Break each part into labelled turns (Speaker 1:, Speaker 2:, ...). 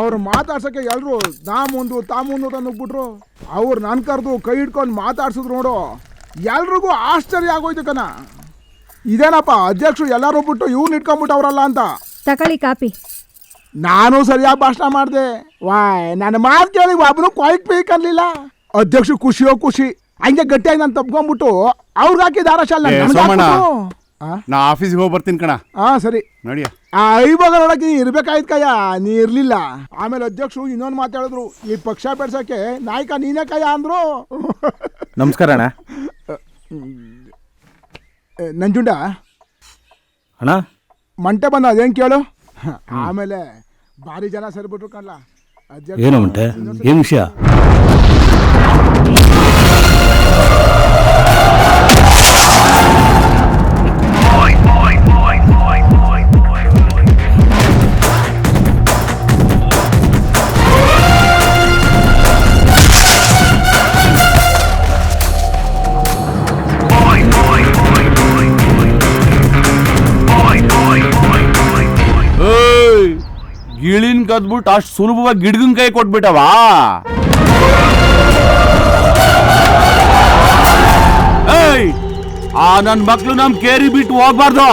Speaker 1: ಅವ್ರು ಮಾತಾಡ್ಸೋಕ್ಕೆ ಎಲ್ಲರೂ ನಾ ಮುಂದು ತಾ ಮುಂದು ಅಂತ ನುಗ್ಬಿಟ್ರು. ಅವ್ರು ನನ್ನ ಕರೆದು ಕೈ ಹಿಡ್ಕೊಂಡು ಮಾತಾಡ್ಸಿದ್ರು ನೋಡು, ಎಲ್ರಿಗೂ ಆಶ್ಚರ್ಯ ಆಗೋಯ್ತು ಕಣ. ಇದೇನಪ್ಪ ಅಧ್ಯಕ್ಷರು ಎಲ್ಲರೂ ಬಿಟ್ಟು ಇವ್ನು ಇಟ್ಕೊಂಡ್ಬಿಟ್ಟವ್ರಲ್ಲ ಅಂತ.
Speaker 2: ತಕೊಳ್ಳಿ ಕಾಪಿ.
Speaker 1: ನಾನು ಸರಿಯಾಗಿ ಭಾಷಣ ಮಾಡಿದೆ. ವಾಯ್ ನನ್ನ ಮಾತು ಕೇಳಿ ಒಬ್ಬನು ಕೊಯ್ಕ್ ಬೇಕನ್ಲಿಲ್ಲ. ಅಧ್ಯಕ್ಷರು ಖುಷಿಯೋ ಖುಷಿ, ಹಂಗೆ ಗಟ್ಟಿಯಾಗಿ ನಾನು ತಪ್ಕೊಂಡ್ಬಿಟ್ಟು ಅವ್ರಿಗೆ ಹಾಕಿ ದಾರಶಾಲ
Speaker 3: ನಾ ಆಫೀಸ್ಗೆ ಹೋಗಿ ಬರ್ತೀನಿ ಕಣ.
Speaker 1: ಸರಿ
Speaker 3: ನೋಡಿ.
Speaker 1: ಇವಾಗ ನೋಡಕ್ಕೆ ನೀ ಇರ್ಬೇಕಾಯ್ತು ಕಯ್ಯ, ನೀ ಇರ್ಲಿಲ್ಲ. ಆಮೇಲೆ ಅಧ್ಯಕ್ಷರು ಇನ್ನೊಂದು ಮಾತಾಡಿದ್ರು, ಈ ಪಕ್ಷ ಬೆಡ್ಸಕ್ಕೆ ನಾಯಕ ನೀನೇ ಕಯ್ಯ ಅಂದ್ರು.
Speaker 4: ನಮಸ್ಕಾರ ಅಣ್ಣ.
Speaker 1: ನಂಜುಂಡ
Speaker 4: ಅಣ್ಣ
Speaker 1: ಮಂಟೆ ಬಂದ ಅದೇನು ಕೇಳು. ಆಮೇಲೆ ಭಾರಿ ಜನ ಸೇರ್ಬಿಟ್ರು ಕಣ್ಲ.
Speaker 4: ಏನು ಮಂಟೆ, ಏನು ವಿಷಯ?
Speaker 3: ಗಿಳಿನ್ ಕದ್ಬಿಟ್ಟು ಅಷ್ಟು ಸುಲಭವಾಗಿ ಗಿಡಗನ್ ಕೈ ಕೊಟ್ಬಿಟ್ಟವ. ಆ ನನ್ ಮಕ್ಳು ನಮ್ ಕೇರಿ ಬಿಟ್ಟು ಹೋಗ್ಬಾರ್ದು.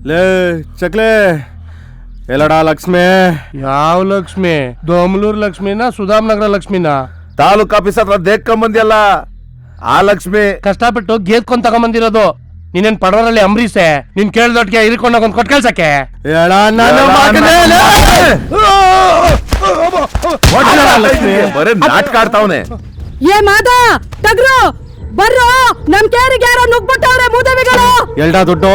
Speaker 4: ಲೇ ಚಕ್ಲೆ ಎಲ್ಲಡ ಲಕ್ಷ್ಮಿ?
Speaker 5: ಯಾವ ಲಕ್ಷ್ಮಿ? ದೋಮಲೂರು ಲಕ್ಷ್ಮಿನಾ ಸುಧಾಮನಗರ ಲಕ್ಷ್ಮಿನಾ?
Speaker 4: ತಾಲೂಕ್ ಆಫೀಸ್ ಹತ್ರ ದೇಕ್ಕೊಂಬಂದಿಯಲ್ಲ ಆ ಲಕ್ಷ್ಮಿ.
Speaker 5: ಕಷ್ಟಪಟ್ಟು ಗೇದ್ಕೊಂಡ್ ತಗೊಂಬಂದಿರೋದು. ನೀನೇನ್ ಪಡವರಲ್ಲಿ ಅಂಬರೀಷೆ? ನೀನ್ ಕೇಳ್ದೊಟ್ಟಿಗೆ ಇರ್ಕೊಂಡಾಗ ಒಂದ್ ಕೊಟ್ಟು ಕೆಲ್ಸಕ್ಕೆ
Speaker 4: ಬರೀ ನಾಟಕ ಆಡ್ತಾವನೆ.
Speaker 2: ಏ ಮಾದ ತಗ್ರು ಬರ್ರೋ, ನಮ್ ಕೇರಿಗೆ ಯಾರೋ ನುಗ್ಬಿಟ್ಟವ್ರೆ ಮೂದವಿಗಳು.
Speaker 4: ಎಲ್ಡ ದುಡ್ಡು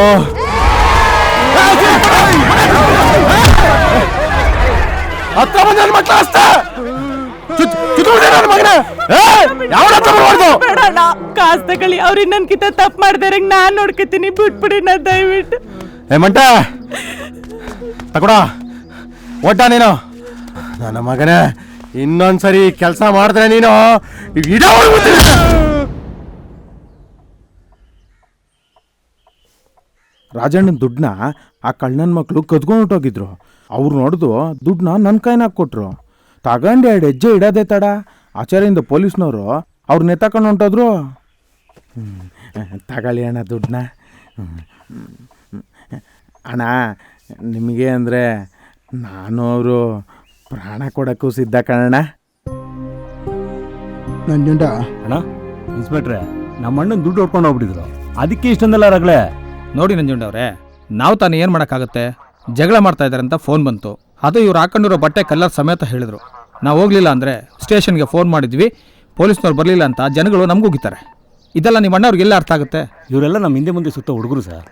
Speaker 2: ಕಾಸ್ ತಗೊಳ್ಳಿ, ಅವ್ರ ಇನ್ನೊಂದ್ಕಿಂತ ತಪ್ಪು ಮಾಡ್ದಾರೆ ನಾನ್ ನೋಡ್ಕೊತೀನಿ, ಬಿಟ್ಬಿಡಿ ನಾ ದಯವಿಟ್ಟು.
Speaker 4: ಏ ಮಂಟ ತಕೊಡ ಒಟ್ಟ ನೀನು. ನನ್ನ ಮಗನೇ ಇನ್ನೊಂದ್ಸರಿ ಕೆಲಸ ಮಾಡಿದ್ರೆ ನೀನು ರಾಜಣ್ಣನ ದುಡ್ಡನ್ನ ಆ ಕಳ್ಳನ ಮಕ್ಕಳು ಕದ್ಕೊಂಡು ಹೊಟ್ಟೋಗಿದ್ರು. ಅವ್ರು ನೋಡಿದು ದುಡ್ಡನ್ನ ನನ್ನ ಕೈನಾಗ ಕೊಟ್ರು. ತಗೊಂಡು 2 ಹೆಜ್ಜೆ ಇಡೋದೇ ತಡ ಆಚಾರ್ಯಿಂದ ಪೊಲೀಸ್ನವರು ಅವ್ರನ್ನ ಎತ್ತಕೊಂಡು ಹೊಂಟೋದ್ರು. ತಗೊಳ್ಳಿ ಅಣ್ಣ ದುಡ್ಡನ್ನ. ಅಣ್ಣ ನಿಮಗೆ ಅಂದರೆ ನಾನು ಅವರು ಪ್ರಾಣ ಕೊಡೋಕ್ಕೂ ಸಿದ್ಧ ಕಣಣ್ಣ.
Speaker 1: ನಂಜುಂಡ
Speaker 6: ಅಣ್ಣ ಇನ್ಸ್ಪೆಕ್ಟ್ರೆ, ನಮ್ಮ ಅಣ್ಣನ ದುಡ್ಡು ಹೊಡ್ಕೊಂಡು ಹೋಗ್ಬಿಟ್ಟಿದ್ರು, ಅದಕ್ಕೆ ಇಷ್ಟೊಂದೆಲ್ಲ ರಗಳೆ.
Speaker 7: ನೋಡಿ ನಂಜುಂಡವ್ರೆ, ನಾವು ತಾನು ಏನು ಮಾಡೋಕ್ಕಾಗುತ್ತೆ? ಜಗಳ ಮಾಡ್ತಾ ಇದ್ದಾರೆ ಅಂತ ಫೋನ್ ಬಂತು. ಅದು ಇವ್ರು ಹಾಕೊಂಡಿರೋ ಬಟ್ಟೆ ಕಲ್ಲರ್ ಸಮೇತ ಹೇಳಿದ್ರು. ನಾವು ಹೋಗ್ಲಿಲ್ಲ ಅಂದರೆ ಸ್ಟೇಷನ್ಗೆ ಫೋನ್ ಮಾಡಿದ್ವಿ, ಪೊಲೀಸ್ನವ್ರು ಬರಲಿಲ್ಲ ಅಂತ ಜನಗಳು ನಮಗೋಗಿದ್ದಾರೆ. ಇದೆಲ್ಲ ನಿಮ್ಮ ಅಣ್ಣವ್ರಿಗೆಲ್ಲ ಅರ್ಥ ಆಗುತ್ತೆ?
Speaker 6: ಇವರೆಲ್ಲ ನಮ್ಮ ಹಿಂದೆ ಮುಂದೆ ಸುತ್ತ ಹುಡುಗರು ಸರ್.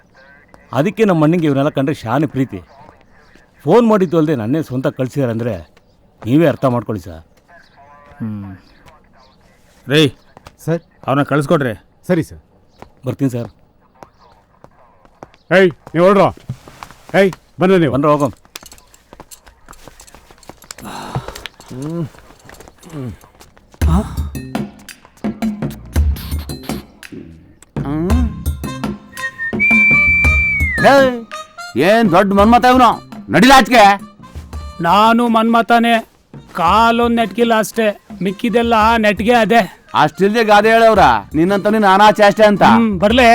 Speaker 6: ಅದಕ್ಕೆ ನಮ್ಮ ಅಣ್ಣಂಗೆ ಇವರೆಲ್ಲ ಕಂಡ್ರೆ ಶಾನೆ ಪ್ರೀತಿ. ಫೋನ್ ಮಾಡಿದ್ದು ಅಲ್ಲದೆ ನನ್ನೇ ಸ್ವಂತ ಕಳಿಸಿದಾರಂದರೆ ನೀವೇ ಅರ್ಥ ಮಾಡ್ಕೊಳ್ಳಿ ಸರ್.
Speaker 7: ರೀ
Speaker 4: ಸರ್
Speaker 7: ಅವ್ರನ್ನ ಕಳಿಸ್ಕೊಡ್ರಿ.
Speaker 4: ಸರಿ ಸರ್,
Speaker 6: ಬರ್ತೀನಿ ಸರ್.
Speaker 3: ಏಯ್ ನೀವು ಹೊಡ್ರೋ.
Speaker 8: ಏಯ್ ಬನ್ನಿ ನೀವು.
Speaker 6: ಬಂದ್ರೆ ಹೋಗೋ.
Speaker 3: ಏನ್ ದೊಡ್ಡ ಮನ್ಮತ ಇವನು, ನಡಿಲ ಆಚೆಗೆ.
Speaker 9: ನಾನು ಮನ್ಮತಾನೆ, ಕಾಲೊಂದು ನೆಟ್ಗಿಲ್ಲ ಅಷ್ಟೇ, ಮಿಕ್ಕಿದೆಲ್ಲ ನೆಟ್ಗೆ ಅದೇ.
Speaker 3: ಅಷ್ಟಿಲ್ದೆ ಗಾದೆ ಹೇಳವ್ರ ನಿನ್ನಂತ ನಾನಾ ಚೇಷ್ಟೆ ಅಂತ.
Speaker 9: ಬರ್ಲೇ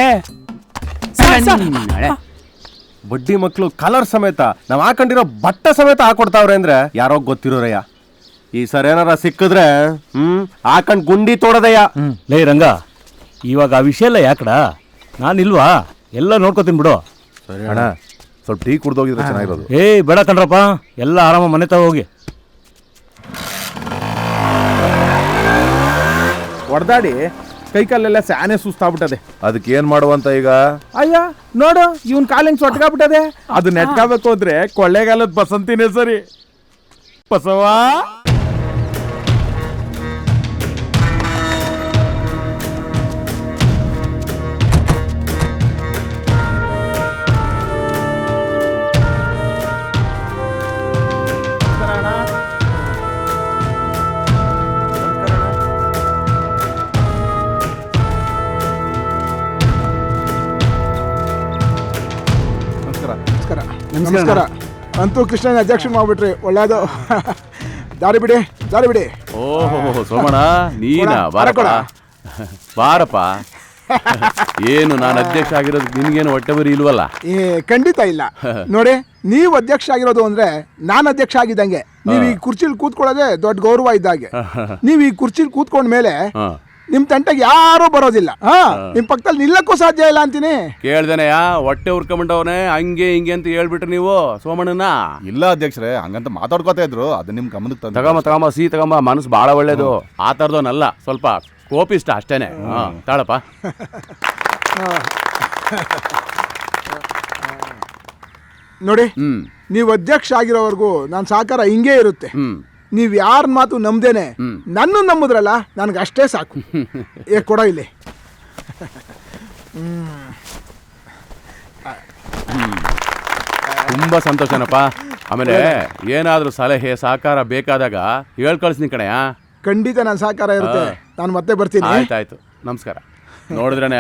Speaker 8: ಬಡ್ಡಿ ಮಕ್ಕಳು ಕಲರ್ ಸಮೇತ ನಾವ್ ಹಾಕೊಂಡಿರೋ ಬಟ್ಟ ಸಮೇತ ಹಾಕೊಡ್ತಾವ್ರೆ ಅಂದ್ರೆ ಯಾರೋ ಗೊತ್ತಿರೋರಯ್ಯ. ಈ ಸರ್ ಏನಾರ ಸಿಕ್ಕಿದ್ರೆ ಹಾಕೊಂಡ್ ಗುಂಡಿ ತೋಡದಯ್ಯ.
Speaker 6: ಲೇ ರಂಗ, ಇವಾಗ ಆ ವಿಷಯ ಎಲ್ಲ ಯಾಕಡ? ನಾನಿಲ್ವಾ, ಎಲ್ಲ ನೋಡ್ಕೋತೀನಿ ಬಿಡು.
Speaker 10: ಅಣ್ಣ ಸ್ವಲ್ಪ ಟೀ ಕುಡ್ದೋಗಿದ್ರೆ ಚೆನ್ನಾಗಿರೋದು.
Speaker 6: ಏಯ್ ಬೇಡ ಕಣ್ರಪ್ಪ, ಎಲ್ಲ ಆರಾಮ ಮನೆ ತಾವ ಹೋಗಿ.
Speaker 4: ಹೊಡೆದಾಡಿ ಕೈಕಾಲೆಲ್ಲ ಸ್ಯಾನೆ ಸುಸ್ತಾಗ್ಬಿಟ್ಟದೆ.
Speaker 10: ಅದಕ್ಕೆ ಏನ್ ಮಾಡುವಂತ ಈಗ?
Speaker 4: ಅಯ್ಯ ನೋಡು, ಇವನ್ ಕಾಲಿಂಗ್ ಸೊಟ್ಗಾಗ್ಬಿಟ್ಟದೆ. ಅದು ನೆಟ್ಕಾಬೇಕು ಅಂದ್ರೆ ಕೊಳ್ಳೇಗಾಲದ ಬಸಂತಿನೇ ಸರಿ. ಬಸವ
Speaker 1: ನಮಸ್ಕಾರ. ಅಂತೂ ಕೃಷ್ಣನ ಅಧ್ಯಕ್ಷ ಮಾಡ್ಬಿಟ್ರಿ, ಒಳ್ಳೇದು. ದಾರಿ ಬಿಡಿ, ದಾರಿ ಬಿಡಿ.
Speaker 3: ಓಹೋ ಸೋಮಣ್ಣ, ನೀನಾ?
Speaker 1: ಬಾರಪ್ಪ.
Speaker 3: ಬಾರಪ್ಪ. ಏನು ನಾನು ಅಧ್ಯಕ್ಷ ಆಗಿರೋದು ನಿನ್ಗೇನು ಹೊಟ್ಟೆ ಬರಿ ಇಲ್ವಲ್ಲ?
Speaker 1: ಖಂಡಿತ ಇಲ್ಲ. ನೋಡಿ, ನೀವು ಅಧ್ಯಕ್ಷ ಆಗಿರೋದು ಅಂದ್ರೆ ನಾನು ಅಧ್ಯಕ್ಷ ಆಗಿದ್ದಂಗೆ. ನೀವು ಈ ಕುರ್ಚಿಲಿ ಕೂತ್ಕೊಳ್ಳೋದೇ ದೊಡ್ಡ ಗೌರವ ಇದ್ದಾಗೆ. ನೀವು ಈ ಕುರ್ಚಿಲಿ ಕೂತ್ಕೊಂಡ ಮೇಲೆ ನಿಮ್ ತಂಟೆಗೆ ಯಾರೂ ಬರೋದಿಲ್ಲ. ನಿಮ್ ಪಕ್ಕದಲ್ಲಿ ನಿಲ್ಲಕ್ಕೂ ಸಾಧ್ಯ ಇಲ್ಲ ಅಂತೀನಿ.
Speaker 3: ಕೇಳ್ದೇನೆಯ ಹೊಟ್ಟೆ ಉರ್ಕೊಂಡ್ಬಿಟ್ಟವನೆ ಹಂಗೆ ಹಿಂಗೆ ಅಂತ ಹೇಳ್ಬಿಟ್ರೆ ನೀವು ಸೋಮಣ್ಣನ?
Speaker 10: ಇಲ್ಲ ಅಧ್ಯಕ್ಷರೇ, ಹಂಗಂತ ಮಾತಾಡ್ಕೋತಾ ಇದ್ರು, ಅದು ನಿಮ್ ಗಮನಕ್ಕೆ ತಂದೆ.
Speaker 3: ತಗೊಂಬ ಸಿಹಿ ತಗೊಂಬ, ಮನಸ್ಸು ಭಾಳ ಒಳ್ಳೇದು. ಆ ಥರದವನಲ್ಲ, ಸ್ವಲ್ಪ ಕೋಪಿಷ್ಟ ಅಷ್ಟೇನೆ. ತಾಳಪ್ಪ.
Speaker 1: ನೋಡಿ, ನೀವು ಅಧ್ಯಕ್ಷ ಆಗಿರೋವರೆಗೂ ನನ್ನ ಸಹಕಾರ ಹಿಂಗೇ ಇರುತ್ತೆ. ನೀವ್ ಯಾರ ಮಾತು ನಂಬ್ದೇನೆ ನನ್ನ ನಂಬುದ್ರಲ್ಲ, ನನ್ಗೆ ಅಷ್ಟೇ ಸಾಕು. ಕೊಡ ಇಲ್ಲಿ.
Speaker 3: ತುಂಬಾ ಸಂತೋಷನಪ್ಪ. ಆಮೇಲೆ ಏನಾದ್ರೂ ಸಲಹೆ ಸಹಕಾರ ಬೇಕಾದಾಗ ಹೇಳ್ಕಳಿಸ್ನಿ ಕಣಯ್ಯ.
Speaker 1: ಖಂಡಿತ ನನ್ನ ಸಹಕಾರ ಇರುತ್ತೆ. ನಾನು ಮತ್ತೆ ಬರ್ತೀನಿ.
Speaker 3: ಆಯ್ತಾಯ್ತು, ನಮಸ್ಕಾರ. ನೋಡಿದ್ರಣ್ಣ,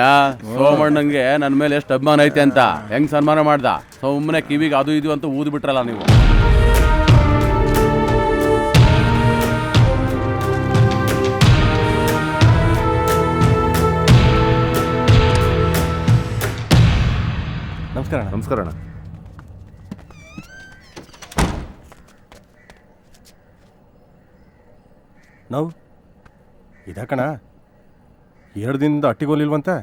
Speaker 3: ಸೋಮಣ್ಣಂಗೆ ನನ್ನ ಮೇಲೆ ಎಷ್ಟು ಅಭಿಮಾನ ಐತೆ ಅಂತ. ಹೆಂಗ್ ಸನ್ಮಾನ ಮಾಡ್ದ. ಸುಮ್ಮನೆ ಕಿವಿಗೆ ಅದು ಇದು ಅಂತ ಊದು ಬಿಟ್ರಲ್ಲ ನೀವು.
Speaker 8: ನಮಸ್ಕಾರ.
Speaker 10: ನಮಸ್ಕಾರ ಅಣ್ಣ.
Speaker 8: ನಾವು ಇದಕ್ಕಣ 2 ದಿನದಿಂದ ಅಟ್ಟಿಗೋಲಿಲ್ವಂತೆ.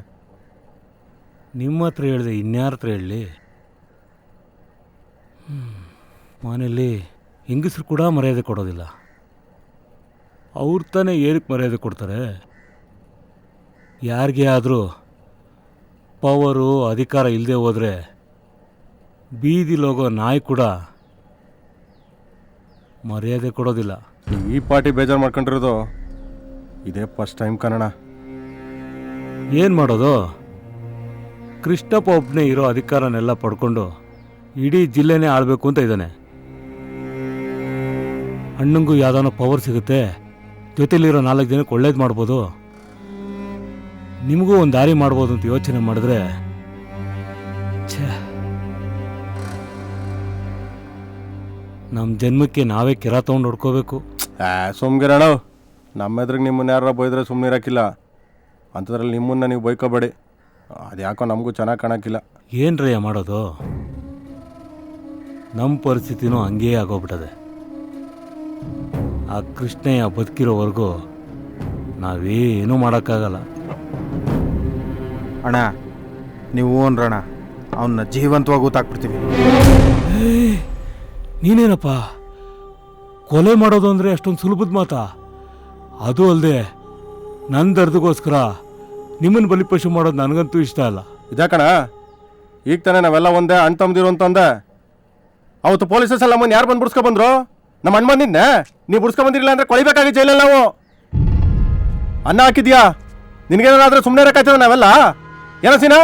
Speaker 6: ನಿಮ್ಮ ಹತ್ರ ಹೇಳಿದೆ, ಇನ್ಯಾರ ಹತ್ರ ಹೇಳಲಿ? ಮನೇಲಿ ಹೆಂಗಸರು ಕೂಡ ಮರ್ಯಾದೆ ಕೊಡೋದಿಲ್ಲ. ಅವ್ರು ತಾನೇ ಏನಕ್ಕೆ ಮರ್ಯಾದೆ ಕೊಡ್ತಾರೆ? ಯಾರಿಗೆ ಆದರೂ ಪವರು ಅಧಿಕಾರ ಇಲ್ಲದೆ ಹೋದರೆ ಬೀದಿಲೋಗೋ ನಾಯಿ ಕೂಡ ಮರ್ಯಾದೆ ಕೊಡೋದಿಲ್ಲ.
Speaker 8: ಈ ಪಾರ್ಟಿ ಬೇಜಾರು ಮಾಡ್ಕೊಂಡಿರೋದು ಇದೇ ಫಸ್ಟ್ ಟೈಮ್ ಕನ್ನಡ.
Speaker 6: ಏನು ಮಾಡೋದು? ಕೃಷ್ಣಪ್ಪ ಒಬ್ಬನೇ ಇರೋ ಅಧಿಕಾರನೆಲ್ಲ ಪಡ್ಕೊಂಡು ಇಡೀ ಜಿಲ್ಲೆನೇ ಆಳಬೇಕು ಅಂತ ಇದ್ದಾನೆ. ಅಣ್ಣಂಗೂ ಯಾವುದಾನೋ ಪವರ್ ಸಿಗುತ್ತೆ, ಜೊತೆಲಿರೋ 4 ಜನಕ್ಕೆ ಒಳ್ಳೇದು ಮಾಡ್ಬೋದು, ನಿಮಗೂ ಒಂದು ದಾರಿ ಮಾಡ್ಬೋದು ಅಂತ ಯೋಚನೆ ಮಾಡಿದ್ರೆ ನಮ್ಮ ಜನ್ಮಕ್ಕೆ ನಾವೇ ಕೆರ ತೊಗೊಂಡು ಹೊಡ್ಕೋಬೇಕು.
Speaker 8: ಸುಮ್ಗಿರಣ, ನಮ್ಮ ಎದುರಿಗೆ ನಿಮ್ಮನ್ನ ಯಾರ ಬೈದ್ರೆ ಸುಮ್ಮನೆ ಇರೋಕ್ಕಿಲ್ಲ. ಅಂಥದ್ರಲ್ಲಿ ನಿಮ್ಮನ್ನ ನೀವು ಬೈಕೋಬೇಡಿ. ಅದು ಯಾಕೋ ನಮಗೂ ಚೆನ್ನಾಗಿ ಕಾಣೋಕ್ಕಿಲ್ಲ.
Speaker 6: ಏನ್ರಯ್ಯ ಮಾಡೋದು? ನಮ್ಮ ಪರಿಸ್ಥಿತಿನೂ ಹಂಗೇ ಆಗೋಗ್ಬಿಟ್ಟದೆ. ಆ ಕೃಷ್ಣಯ್ಯ ಬದುಕಿರೋವರೆಗೂ ನಾವೇನೂ ಮಾಡೋಕ್ಕಾಗಲ್ಲ.
Speaker 4: ಅಣ್ಣ, ನೀವು ಅನ್ರಣ್ಣ, ಅವನ್ನ ಜೀವಂತವಾಗಿ ಗೊತ್ತಾಗ್ಬಿಡ್ತೀವಿ.
Speaker 6: ನೀನೇನಪ್ಪ ಕೊಲೆ ಮಾಡೋದು ಅಂದರೆ ಅಷ್ಟೊಂದು ಸುಲಭದ ಮಾತಾ? ಅದು ಅಲ್ಲದೆ ನನ್ನ ದರ್ದಗೋಸ್ಕರ ನಿಮ್ಮನ್ನು ಬಲಿಪಶು ಮಾಡೋದು ನನಗಂತೂ ಇಷ್ಟ ಅಲ್ಲ.
Speaker 8: ಇದಕ್ಕಣ ಈಗ ತಾನೇ ನಾವೆಲ್ಲ ಒಂದೇ ಅಣ್ಣ ತಮ್ಮದಿರು ಅಂತಂದೆ. ಅವತ್ತು ಪೊಲೀಸಸ್ ಎಲ್ಲ ನಮ್ಮನ್ನು ಯಾರು ಬಂದು ಬಿಡ್ಸ್ಕೊಬಂದ್ರು? ನಮ್ಮ ಅಣ್ಣ ಬಂದಿದ್ದೆ. ನೀವು ಬಿಡ್ಸ್ಕೊಬಂದಿರಲಿಲ್ಲ ಅಂದರೆ ಕೊಳಿಬೇಕಾಗಿ ಜೈಲಲ್ಲಿ ನಾವು. ಅನ್ನ ಹಾಕಿದ್ಯಾ? ನಿನಗೇನಾದ್ರೂ ಸುಮ್ಮನೆ ಇರೋಕ್ಕಾಯ್ತದ ನಾವೆಲ್ಲ? ಏನೋ ಸೀನಾ?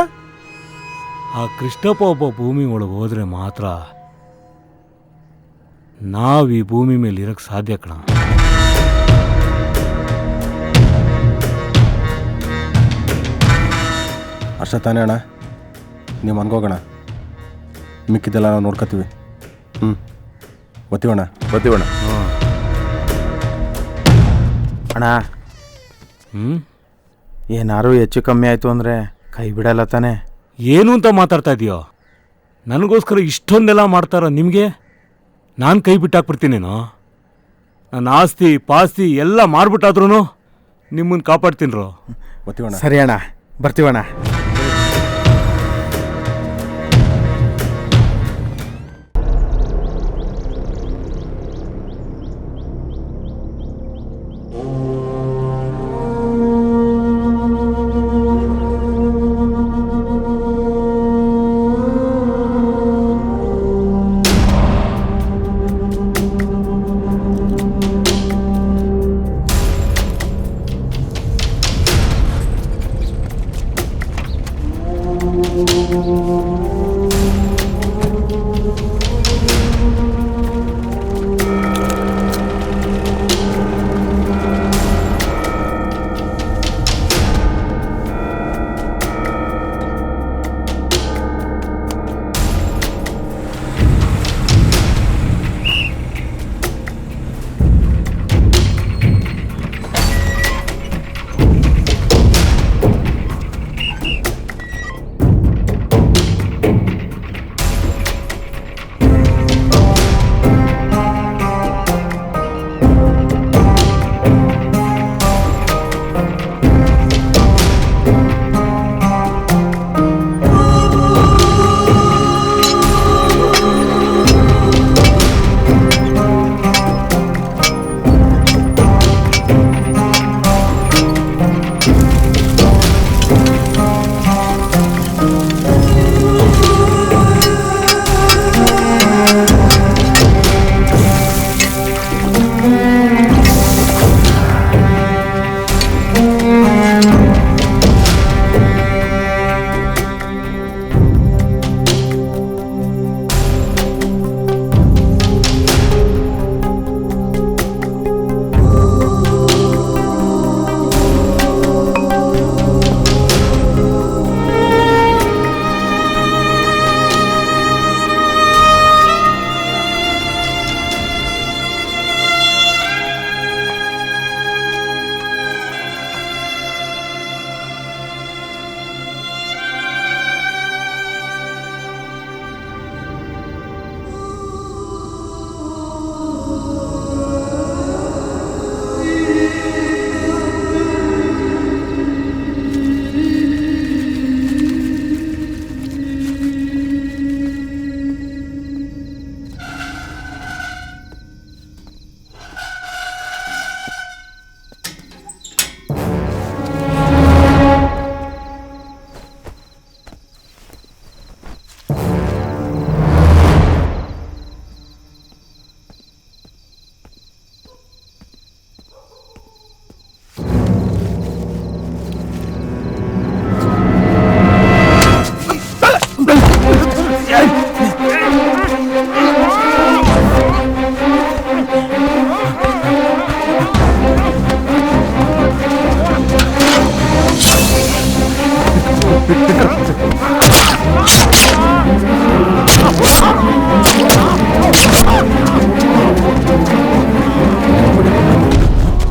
Speaker 6: ಆ ಕೃಷ್ಣಪ್ಪ ಒಬ್ಬ ಭೂಮಿ ಒಳಗೆ ಹೋದ್ರೆ ಮಾತ್ರ ನಾವು ಈ ಭೂಮಿ ಮೇಲೆ ಇರಕ್ಕೆ ಸಾಧ್ಯ ಕಣ.
Speaker 8: ಅಷ್ಟ ತಾನೇ ಅಣ್ಣ, ನೀವು ಅನ್ಕೋಗೋಣ, ಮಿಕ್ಕಿದ್ದೆಲ್ಲ ನಾವು ನೋಡ್ಕೋತೀವಿ. ಒತ್ತೀವಣ್ಣ.
Speaker 4: ಅಣ್ಣ ಏನಾರು ಹೆಚ್ಚು ಕಮ್ಮಿ ಆಯಿತು ಅಂದರೆ ಕೈ ಬಿಡಲ್ಲ ತಾನೆ?
Speaker 6: ಏನು ಅಂತ ಮಾತಾಡ್ತಾ ಇದೆಯೋ? ನನಗೋಸ್ಕರ ಇಷ್ಟೊಂದೆಲ್ಲ ಮಾಡ್ತಾರ ನಿಮಗೆ? ನಾನು ಕೈ ಬಿಟ್ಟಾಕ್ಬಿಡ್ತೀನೇನೋ? ನನ್ನ ಆಸ್ತಿ ಪಾಸ್ತಿ ಎಲ್ಲ ಮಾರ್ಬಿಟ್ಟಾದ್ರೂ ನಿಮ್ಮನ್ನು ಕಾಪಾಡ್ತೀನ್ರೋ.
Speaker 8: ಒತ್ತೀವಣ್ಣ.
Speaker 4: ಸರಿ ಅಣ್ಣ, ಬರ್ತೀವಣ್ಣ.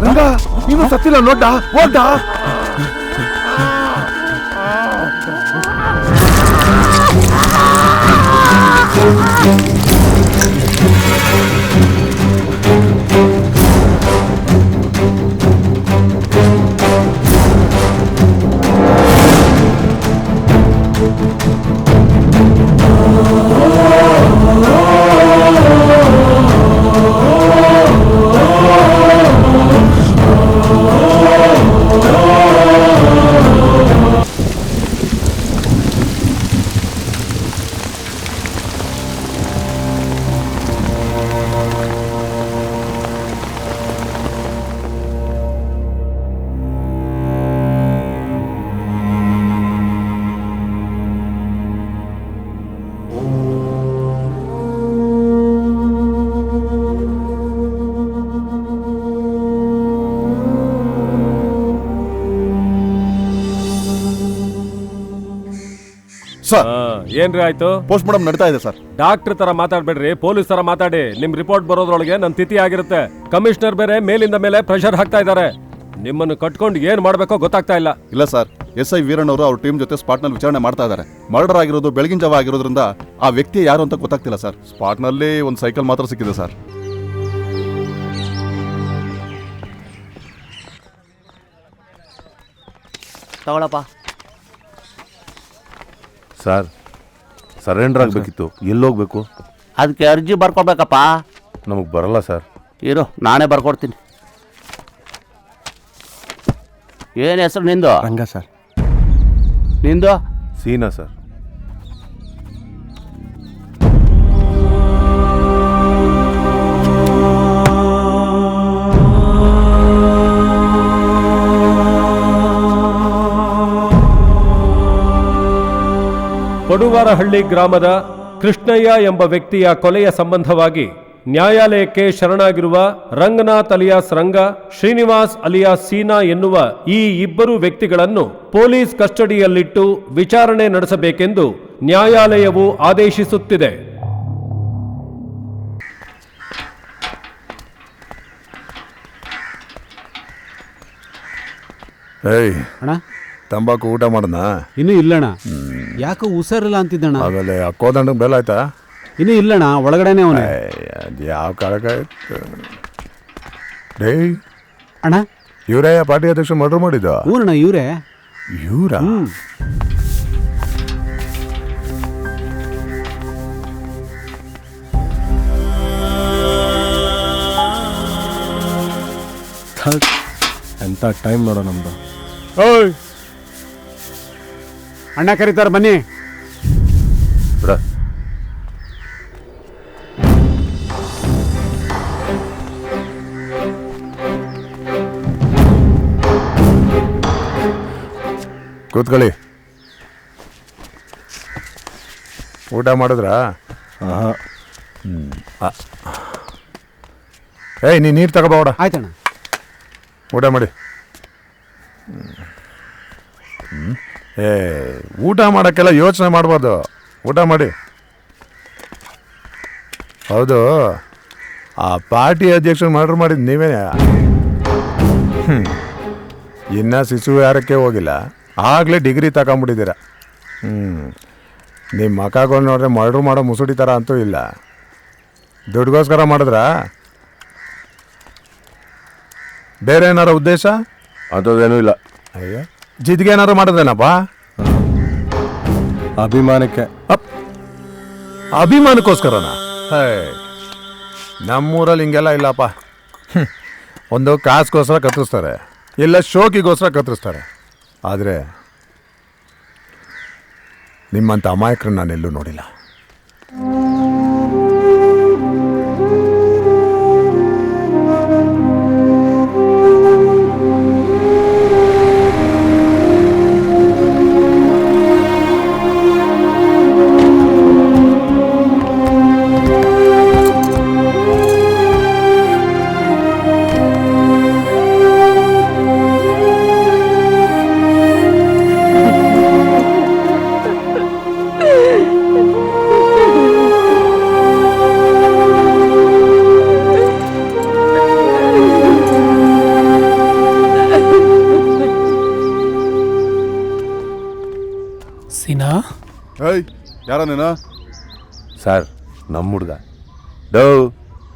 Speaker 8: ರಂಗ ನೀನು ಸತ್ತಿಲ್ಲ ನೋಡ್ಡ ಓಡ್ಡ
Speaker 10: ಸರ್
Speaker 8: ಏನ್ರಿ ಆಯ್ತು?
Speaker 10: ಪೋಸ್ಟ್ ಮಾರ್ಟಮ್ ನಡೀತಾ ಇದೆ ಸರ್.
Speaker 8: ಡಾಕ್ಟರ್ ತರ ಮಾತಾಡ್ಬೇಡ್ರಿ, ಪೊಲೀಸ್ ತರ ಮಾತಾಡಿ. ನಿಮ್ ರಿಪೋರ್ಟ್ ಬರೋದ್ರೊಳಗೆ ನನ್ ತಿಥಿ ಆಗಿರುತ್ತೆ. ಕಮಿಷನರ್ ಬೇರೆ ಮೇಲಿಂದ ಮೇಲೆ ಪ್ರೆಷರ್ ಹಾಕ್ತಾ ಇದ್ದಾರೆ. ನಿಮ್ಮನ್ನು ಕಟ್ಕೊಂಡು ಏನ್ ಮಾಡ್ಬೇಕೋ ಗೊತ್ತಾಗ್ತಾ ಇಲ್ಲ.
Speaker 10: ಇಲ್ಲ ಸರ್, SI ವೀರಣ್ಣ ಅವರು ಅವ್ರ ಟೀಮ್ ಜೊತೆ ಸ್ಪಾಟ್ ನಲ್ಲಿ ವಿಚಾರಣೆ ಮಾಡ್ತಾ ಇದ್ದಾರೆ. ಮರ್ಡರ್ ಆಗಿರೋದು ಬೆಳಗಿನ ಜಾವ ಆಗಿರೋದ್ರಿಂದ ಆ ವ್ಯಕ್ತಿ ಯಾರು ಅಂತ ಗೊತ್ತಾಗ್ತಿಲ್ಲ ಸರ್. ಸ್ಪಾಟ್ ನಲ್ಲಿ ಒಂದು ಸೈಕಲ್ ಮಾತ್ರ ಸಿಕ್ಕಿದೆ ಸರ್.
Speaker 3: ತಗೊಳಪ್ಪ.
Speaker 8: ಸರ್, ಸರೆಂಡರ್ ಆಗ್ಬೇಕಿತ್ತು. ಎಲ್ಲೋಗ್ಬೇಕು?
Speaker 3: ಅದಕ್ಕೆ ಅರ್ಜಿ ಬರ್ಕೊಡ್ಬೇಕಪ್ಪ.
Speaker 8: ನಮಗ್ ಬರಲ್ಲ ಸರ್.
Speaker 3: ಇರು, ನಾನೇ ಬರ್ಕೊಡ್ತೀನಿ. ಏನು ಹೆಸರು ನಿಂದು?
Speaker 8: ರಂಗ ಸರ್.
Speaker 3: ನಿಂದು?
Speaker 8: ಸೀನಾ ಸರ್. ಪಡುವಾರಹಳ್ಳಿ ಗ್ರಾಮದ ಕೃಷ್ಣಯ್ಯ ಎಂಬ ವ್ಯಕ್ತಿಯ ಕೊಲೆಯ ಸಂಬಂಧವಾಗಿ ನ್ಯಾಯಾಲಯಕ್ಕೆ ಶರಣಾಗಿರುವ ರಂಗನಾಥ್ ಅಲಿಯಾಸ್ ರಂಗ, ಶ್ರೀನಿವಾಸ್ ಅಲಿಯಾಸ್ ಸೀನಾ ಎನ್ನುವ ಈ ಇಬ್ಬರು ವ್ಯಕ್ತಿಗಳನ್ನು ಪೊಲೀಸ್ ಕಸ್ಟಡಿಯಲ್ಲಿಟ್ಟು ವಿಚಾರಣೆ ನಡೆಸಬೇಕೆಂದು ನ್ಯಾಯಾಲಯವು ಆದೇಶಿಸುತ್ತಿದೆ.
Speaker 10: ಅಣ್ಣ, ತಂಬಾಕು ಊಟ ಮಾಡೋಣ?
Speaker 11: ಇನ್ನೂ ಇಲ್ಲಣ್ಣ. ಯಾಕೋ ಹುಷಾರಿಲ್ಲ ಅಂತಿದ್ದಣ್ಣ.
Speaker 10: ಆಮೇಲೆ ಕೋದಂಡ ಬೆಲ್ಲ ಆಯ್ತಾ?
Speaker 11: ಇನ್ನೂ ಇಲ್ಲಣ್ಣ, ಒಳಗಡೆನೆ ಅವನೇ.
Speaker 10: ಯಾವ ಕಾಲಕ್ಕಾಯ್ತು? ಡೇ
Speaker 11: ಅಣ್ಣ,
Speaker 10: ಇವರೇ ಪಾರ್ಟಿ ಅಧ್ಯಕ್ಷ ಮರ್ಡರ್ ಮಾಡಿದ್ದ?
Speaker 11: ಊರಣ್ಣ, ಇವರೇ.
Speaker 10: ಇವರ
Speaker 8: ಎಂತ ಟೈಮ್ ನೋಡೋ ನಮ್ದು.
Speaker 11: ಅಣ್ಣ ಕರೀತಾರೆ, ಬನ್ನಿ.
Speaker 10: ಕೂತ್ಕೊಳ್ಳಿ. ಊಟ ಮಾಡಿದ್ರಾ? ಏಯ್, ನೀ ನೀರು ತಗೋಬೋಡ.
Speaker 11: ಆಯ್ತಣ್ಣ.
Speaker 10: ಊಟ ಮಾಡಿ. ಊಟ ಮಾಡೋಕ್ಕೆಲ್ಲ ಯೋಚನೆ ಮಾಡ್ಬಾರ್ದು. ಊಟ ಮಾಡಿ. ಹೌದು, ಆ ಪಾರ್ಟಿ ಅಧ್ಯಕ್ಷ ಮರ್ಡರ್ ಮಾಡಿದ್ದು ನೀವೇನೇ? ಇನ್ನ ಶಿಶುವಿಹಾರಕ್ಕೆ ಹೋಗಿಲ್ಲ, ಆಗಲೇ ಡಿಗ್ರಿ ತಗೊಂಬಿಟ್ಟಿದ್ದೀರ. ನಿಮ್ಮ ಮಕ್ಕಳು ನೋಡ್ರೆ ಮರ್ಡರ್ ಮಾಡೋ ಮುಸುಡಿ ಥರ ಅಂತೂ ಇಲ್ಲ. ದುಡ್ಗೋಸ್ಕರ ಮಾಡಿದ್ರಾ? ಬೇರೆ ಏನಾರ ಉದ್ದೇಶ?
Speaker 8: ಅಂಥದ್ದೇನೂ ಇಲ್ಲ.
Speaker 10: ಅಯ್ಯ, ಜಿದ್ಗೆ ಏನಾರು ಮಾಡಿದ್ರೇನಪ್ಪ?
Speaker 8: ಅಭಿಮಾನಕ್ಕೆ.
Speaker 10: ಅಭಿಮಾನಕ್ಕೋಸ್ಕರನಾ? ನಮ್ಮೂರಲ್ಲಿ ಹಿಂಗೆಲ್ಲ ಇಲ್ಲಪ್ಪ. ಒಂದು ಕಾಸ್ಗೋಸ್ಕರ ಕತ್ತರಿಸ್ತಾರೆ, ಇಲ್ಲ ಶೋಕಿಗೋಸ್ಕರ ಕತ್ತರಿಸ್ತಾರೆ. ಆದರೆ ನಿಮ್ಮಂಥ ಅಮಾಯಕರನ್ನ ನಾನೆಲ್ಲೂ ನೋಡಿಲ್ಲ. ಯಾರ ನೀನು?
Speaker 8: ಸರ್, ನಮ್ಮ ಹುಡುಗ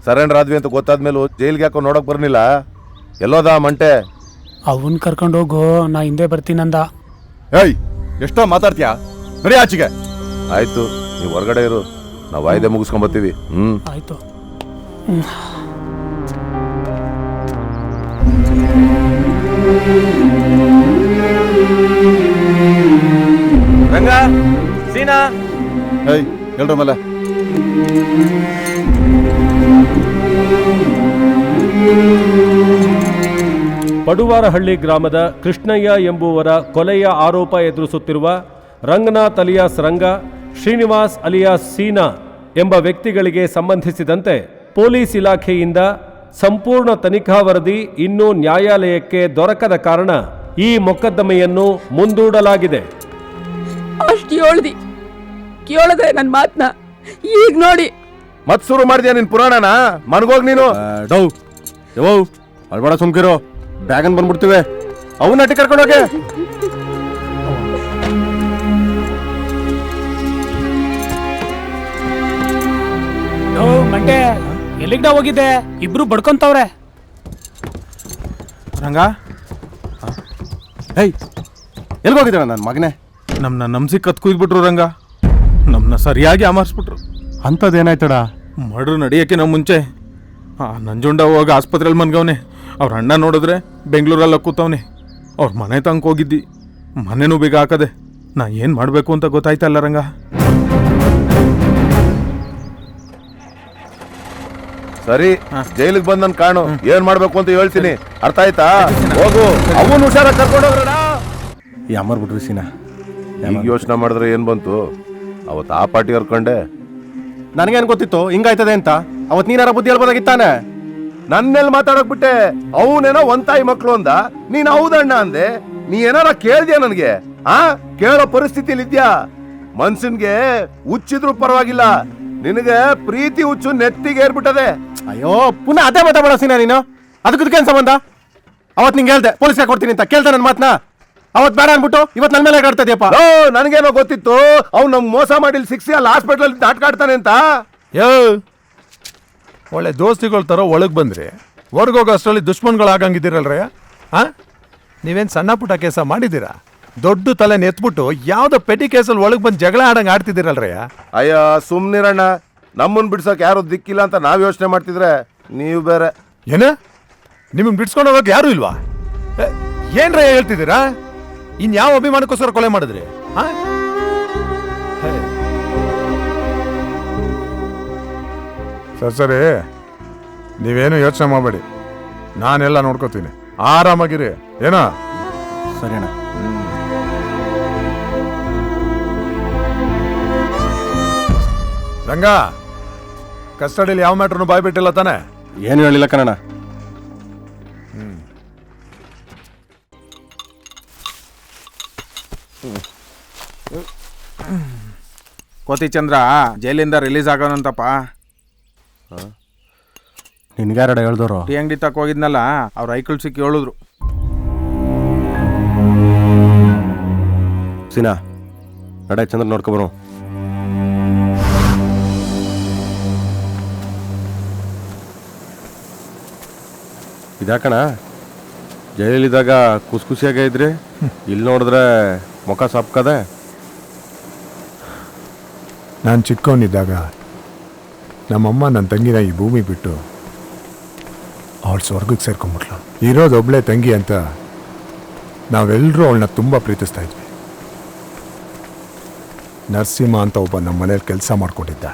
Speaker 8: ಸರೆಂಡರ್ ಆದ್ವಿ ಅಂತ ಗೊತ್ತಾದ್ಮೇಲೆ ಜೈಲ್ಗೆ ಯಾಕೋ ನೋಡಕ್ ಬರ್ನಿಲ್ಲ. ಎಲ್ಲೋದ ಮಂಟೆ?
Speaker 9: ಅವನ್ ಕರ್ಕೊಂಡು ಹೋಗು, ನಾ ಹಿಂದೆ ಬರ್ತೀನಂದ.
Speaker 10: ಏಯ್, ಎಷ್ಟೋ ಮಾತಾಡ್ತೀಯಾ? ಬರೀ ಆಚೆಗೆ.
Speaker 8: ಆಯ್ತು, ನೀವು ಹೊರಗಡೆ ಇರು, ನಾವು ವಾಯ್ದೆ ಮುಗಿಸ್ಕೊಂಬತ್ತೀವಿ.
Speaker 9: ಆಯ್ತು.
Speaker 8: ರಂಗ, ಸೀನಾ.
Speaker 10: ಏಯ್, ಎಲ್ರ ಮೇಲೆ.
Speaker 8: ಪಡುವಾರಹಳ್ಳಿ ಗ್ರಾಮದ ಕೃಷ್ಣಯ್ಯ ಎಂಬುವರ ಕೊಲೆಯ ಆರೋಪ ಎದುರಿಸುತ್ತಿರುವ ರಂಗನಾಥ್ ಅಲಿಯಾಸ್ ರಂಗ, ಶ್ರೀನಿವಾಸ್ ಅಲಿಯಾಸ್ ಸೀನಾ ಎಂಬ ವ್ಯಕ್ತಿಗಳಿಗೆ ಸಂಬಂಧಿಸಿದಂತೆ ಪೊಲೀಸ್ ಇಲಾಖೆಯಿಂದ ಸಂಪೂರ್ಣ ತನಿಖಾ ವರದಿ ಇನ್ನೂ ನ್ಯಾಯಾಲಯಕ್ಕೆ ದೊರಕದ ಕಾರಣ ಈ ಮೊಕದ್ದಮೆಯನ್ನು ಮುಂದೂಡಲಾಗಿದೆ.
Speaker 2: ಅಷ್ಟು ಹೇಳ್ದಿ ಕೇಳಿದ್ರೆ ನನ್ನ ಮಾತನ್ನ ಈಗ ನೋಡಿ
Speaker 3: ಮತ್ ಶುರು ಮಾಡಿದ್ಯಾ ನಿನ್ ಪುರಾಣನ? ಮನ್ಗೋಗ್ ನೀನು. ಡೌ ಯೋ ಅಳ್ಬೇಡ, ಸುಮ್ಕಿರೋ. ಬ್ಯಾಗನ್ ಬಂದ್ಬಿಡ್ತೀವಿ. ಅವನ್ನ ಅಟ್ಟಿ ಕರ್ಕೊಂಡೋಗೆ.
Speaker 9: ಮಂಟೆ ಎಲ್ಲಿಗ್ಡ ಹೋಗಿದ್ದೆ? ಇಬ್ರು ಬಡ್ಕೊಂತವ್ರೆ.
Speaker 4: ರಂಗ,
Speaker 3: ಹೇಯ್ ಎಲ್ಗೋಗಿದ್ದಾಳ ನನ್ನ ಮಗನೇ?
Speaker 4: ನಮ್ಮನ್ನ ನಂಬಿಸಿ ಕತ್ಕೊಯ್ದ್ಬಿಟ್ರು ರಂಗ. ನಮ್ಮನ್ನ ಸರಿಯಾಗಿ ಅಮರ್ಸ್ಬಿಟ್ರು.
Speaker 3: ಅಂಥದ್ದೇನಾಯ್ತಡ?
Speaker 4: ಮರ್ಡ್ರ್ ನಡೆಯೋಕ್ಕಿಂತ ಮುಂಚೆ ನಂಜುಂಡ ಹೋಗಿ ಆಸ್ಪತ್ರೆಯಲ್ಲಿ ಮನ್ಗವನೆ. ಅವ್ರ ಅಣ್ಣ ನೋಡಿದ್ರೆ ಬೆಂಗಳೂರಲ್ಲಿ ಕೂತವನೆ. ಅವ್ರ ಮನೆ ತನಕ ಹೋಗಿದ್ದಿ, ಮನೆನೂ ಬೇಗ ಹಾಕದೆ. ನಾ ಏನು ಮಾಡಬೇಕು ಅಂತ ಗೊತ್ತಾಯ್ತಲ್ಲ ರಂಗ.
Speaker 3: ಸರಿ, ಜೈಲಿಗೆ ಬಂದ್ ನನ್ ಕಾಣು. ಏನ್ ಮಾಡ್ಬೇಕು ಅಂತ ಹೇಳ್ತೀನಿ, ಅರ್ಥ ಆಯ್ತಾ? ಹೋಗು, ಅವನು ಹುಷಾರಾಗಿ ಕರ್ಕೊಂಡೋಗ್ರಣ. ಈ ಅಮರ್ ಬಿಟ್ರಿ ಸೀನಾ. ಈಗ ಯೋಚನೆ ಮಾಡಿದ್ರೆ ಏನ್ ಬಂತು? ಅವತ್ತು ಆ ಪಾರ್ಟಿ ಹೊರ್ಕೊಂಡೆ. ನನಗೇನ್ ಗೊತ್ತಿತ್ತು ಹಿಂಗಾಯ್ತದೆ ಅಂತ? ಅವತ್ ನೀನಾರ ಬುದ್ಧಿ ಹೇಳ್ಬೋದಾಗಿತ್ತಾನೆ. ನನ್ನೆಲ್ಲಿ ಮಾತಾಡಕ್ ಬಿಟ್ಟೆ? ಅವನೇನೋ ಒಂತಾಯಿ ಮಕ್ಳು ಅಂದ, ನೀನ್ ಹೌದಣ್ಣ ಅಂದೆ. ನೀ ಏನಾರ ಕೇಳ್ದ್ಯಾ ನನ್ಗೆ? ಕೇಳೋ ಪರಿಸ್ಥಿತಿಲಿ ಇದ್ಯಾ? ಮನ್ಸನ್ಗೆ ಹುಚ್ಚಿದ್ರು ಪರವಾಗಿಲ್ಲ, ನಿನಗೆ ಪ್ರೀತಿ ಹುಚ್ಚು ನೆತ್ತಿಗೆ ಏರ್ಬಿಟ್ಟದೆ. ಅಯ್ಯೋ, ಪುನಃ ಅದೇ ಮಾತಾಡ ಸೀನಾ ನೀನು. ಅದಕ್ಕೇನ್ ಸಂಬಂಧ? ಅವತ್ ನಿಂಗೆ ಹೇಳ್ದೆ ಪೊಲೀಸ್ಗೆ ಕೊಡ್ತೀನಿ ಅಂತ. ಕೇಳ್ದೆ ನನ್ನ ಮಾತನ್ನ? ಅವತ್ ಬೇಡ ಅನ್ಬಿಟ್ಟು ಇವತ್ ನನ್ನ ಮೇಲೆ ಆಡ್ತಾ ಇದೆಯಪ್ಪ. ನನಗೇನೋ ಗೊತ್ತಿತ್ತು ಅವ್ನು ನಮ್ಗೆ ಮೋಸ ಮಾಡಿ ಸಿಕ್ಸಿ ಅಲ್ಲಿ ಹಾಸ್ಪಿಟಲ್ ನಾಟಕ ಆಡ್ತಾನೆ ಅಂತ.
Speaker 12: ಒಳ್ಳೆ ದೋಸ್ತಿಗಳ ಥರ ಒಳಗೆ ಬಂದ್ರಿ, ಹೊರ್ಗೋಗೋ ಅಷ್ಟರಲ್ಲಿ ದುಶ್ಮನ್ಗಳಾಗಂಗಿದ್ದೀರಲ್ರೇ. ನೀವೇನು ಸಣ್ಣ ಪುಟ್ಟ ಕೇಸ ಮಾಡಿದ್ದೀರಾ? ದೊಡ್ಡ ತಲೆ ಎತ್ಬಿಟ್ಟು ಯಾವ್ದೋ ಪೆಟಿ ಕೇಸಲ್ಲಿ ಒಳಗೆ ಬಂದು ಜಗಳ ಆಡಂಗೆ ಆಡ್ತಿದ್ದೀರಲ್ರೇ.
Speaker 3: ಅಯ್ಯ ಸುಮ್ನಿರಣ್ಣ, ನಮ್ಮನ್ ಬಿಡ್ಸಕ್ ಯಾರು ದಿಕ್ಕಿಲ್ಲ ಅಂತ ನಾವ್ ಯೋಚನೆ ಮಾಡ್ತಿದ್ರೆ ನೀವು ಬೇರೆ.
Speaker 12: ಏನ ನಿಮ್ಮನ್ನ ಬಿಡ್ಸ್ಕೊಂಡು ಹೋಗಕ್ಕೆ ಯಾರು ಇಲ್ವಾ? ಏನ್ರ ಹೇಳ್ತಿದ್ದೀರಾ? ಇನ್ಯಾವ ಅಭಿಮಾನಕ್ಕೋಸ್ಕರ ಕೊಲೆ ಮಾಡಿದ್ರಿ? ಸರಿ, ನೀವೇನು ಯೋಚನೆ ಮಾಡಬೇಡಿ, ನಾನೆಲ್ಲ ನೋಡ್ಕೋತೀನಿ. ಆರಾಮಾಗಿರಿ. ಏನೋ
Speaker 3: ಸರಿ ಅಣ್ಣ.
Speaker 12: ರಂಗ, ಕಸ್ಟಡಿಯಲ್ಲಿ ಯಾವ ಮ್ಯಾಟ್ರನ್ನು ಬಾಯ್ಬಿಟ್ಟಿಲ್ಲ ತಾನೆ?
Speaker 3: ಏನು ಹೇಳಿಲ್ಲ ಕಣಣ್ಣ.
Speaker 4: ಕೋತಿ ಚಂದ್ರ ಜೈಲಿಂದ ರಿಲೀಸ್ ಆಗೋನಂತಪ್ಪ.
Speaker 3: ನಿನ್ಗ್ಯಾರಡ ಹೇಳ್ದವ್ರು?
Speaker 4: ಟೀ ಅಂಗಡಿ ತಕ್ಕ ಹೋಗಿದ್ನಲ್ಲ, ಅವ್ರ ಐಕಲ್ ಸಿಕ್ಕಿ ಹೇಳಿದ್ರು.
Speaker 3: ಸೀನಾ ನಡೆ, ಚಂದ್ರ ನೋಡ್ಕೊಬರು. ಇದಾಕಣ ಜೈಲಿದ್ದಾಗ ಖುಷಿಯಾಗೇ ಇದ್ರಿ, ಇಲ್ಲಿ ನೋಡಿದ್ರೆ ಮುಖ ಸಪ್ಕದೆ.
Speaker 12: ನಾನು ಚಿಕ್ಕವನಿದ್ದಾಗ ನಮ್ಮಮ್ಮ ನನ್ನ ತಂಗಿನ ಈ ಭೂಮಿ ಬಿಟ್ಟು ಅವಳು ಸ್ವರ್ಗಕ್ಕೆ ಸೇರ್ಕೊಂಡ್ಬಿಟ್ಲು. ಇರೋದು ಒಬ್ಳೆ ತಂಗಿ ಅಂತ ನಾವೆಲ್ಲರೂ ಅವಳನ್ನ ತುಂಬ ಪ್ರೀತಿಸ್ತಾ ಇದ್ವಿ. ನರಸಿಂಹ ಅಂತ ಒಬ್ಬ ನಮ್ಮ ಮನೇಲಿ ಕೆಲಸ ಮಾಡ್ಕೊಂಡಿದ್ದ.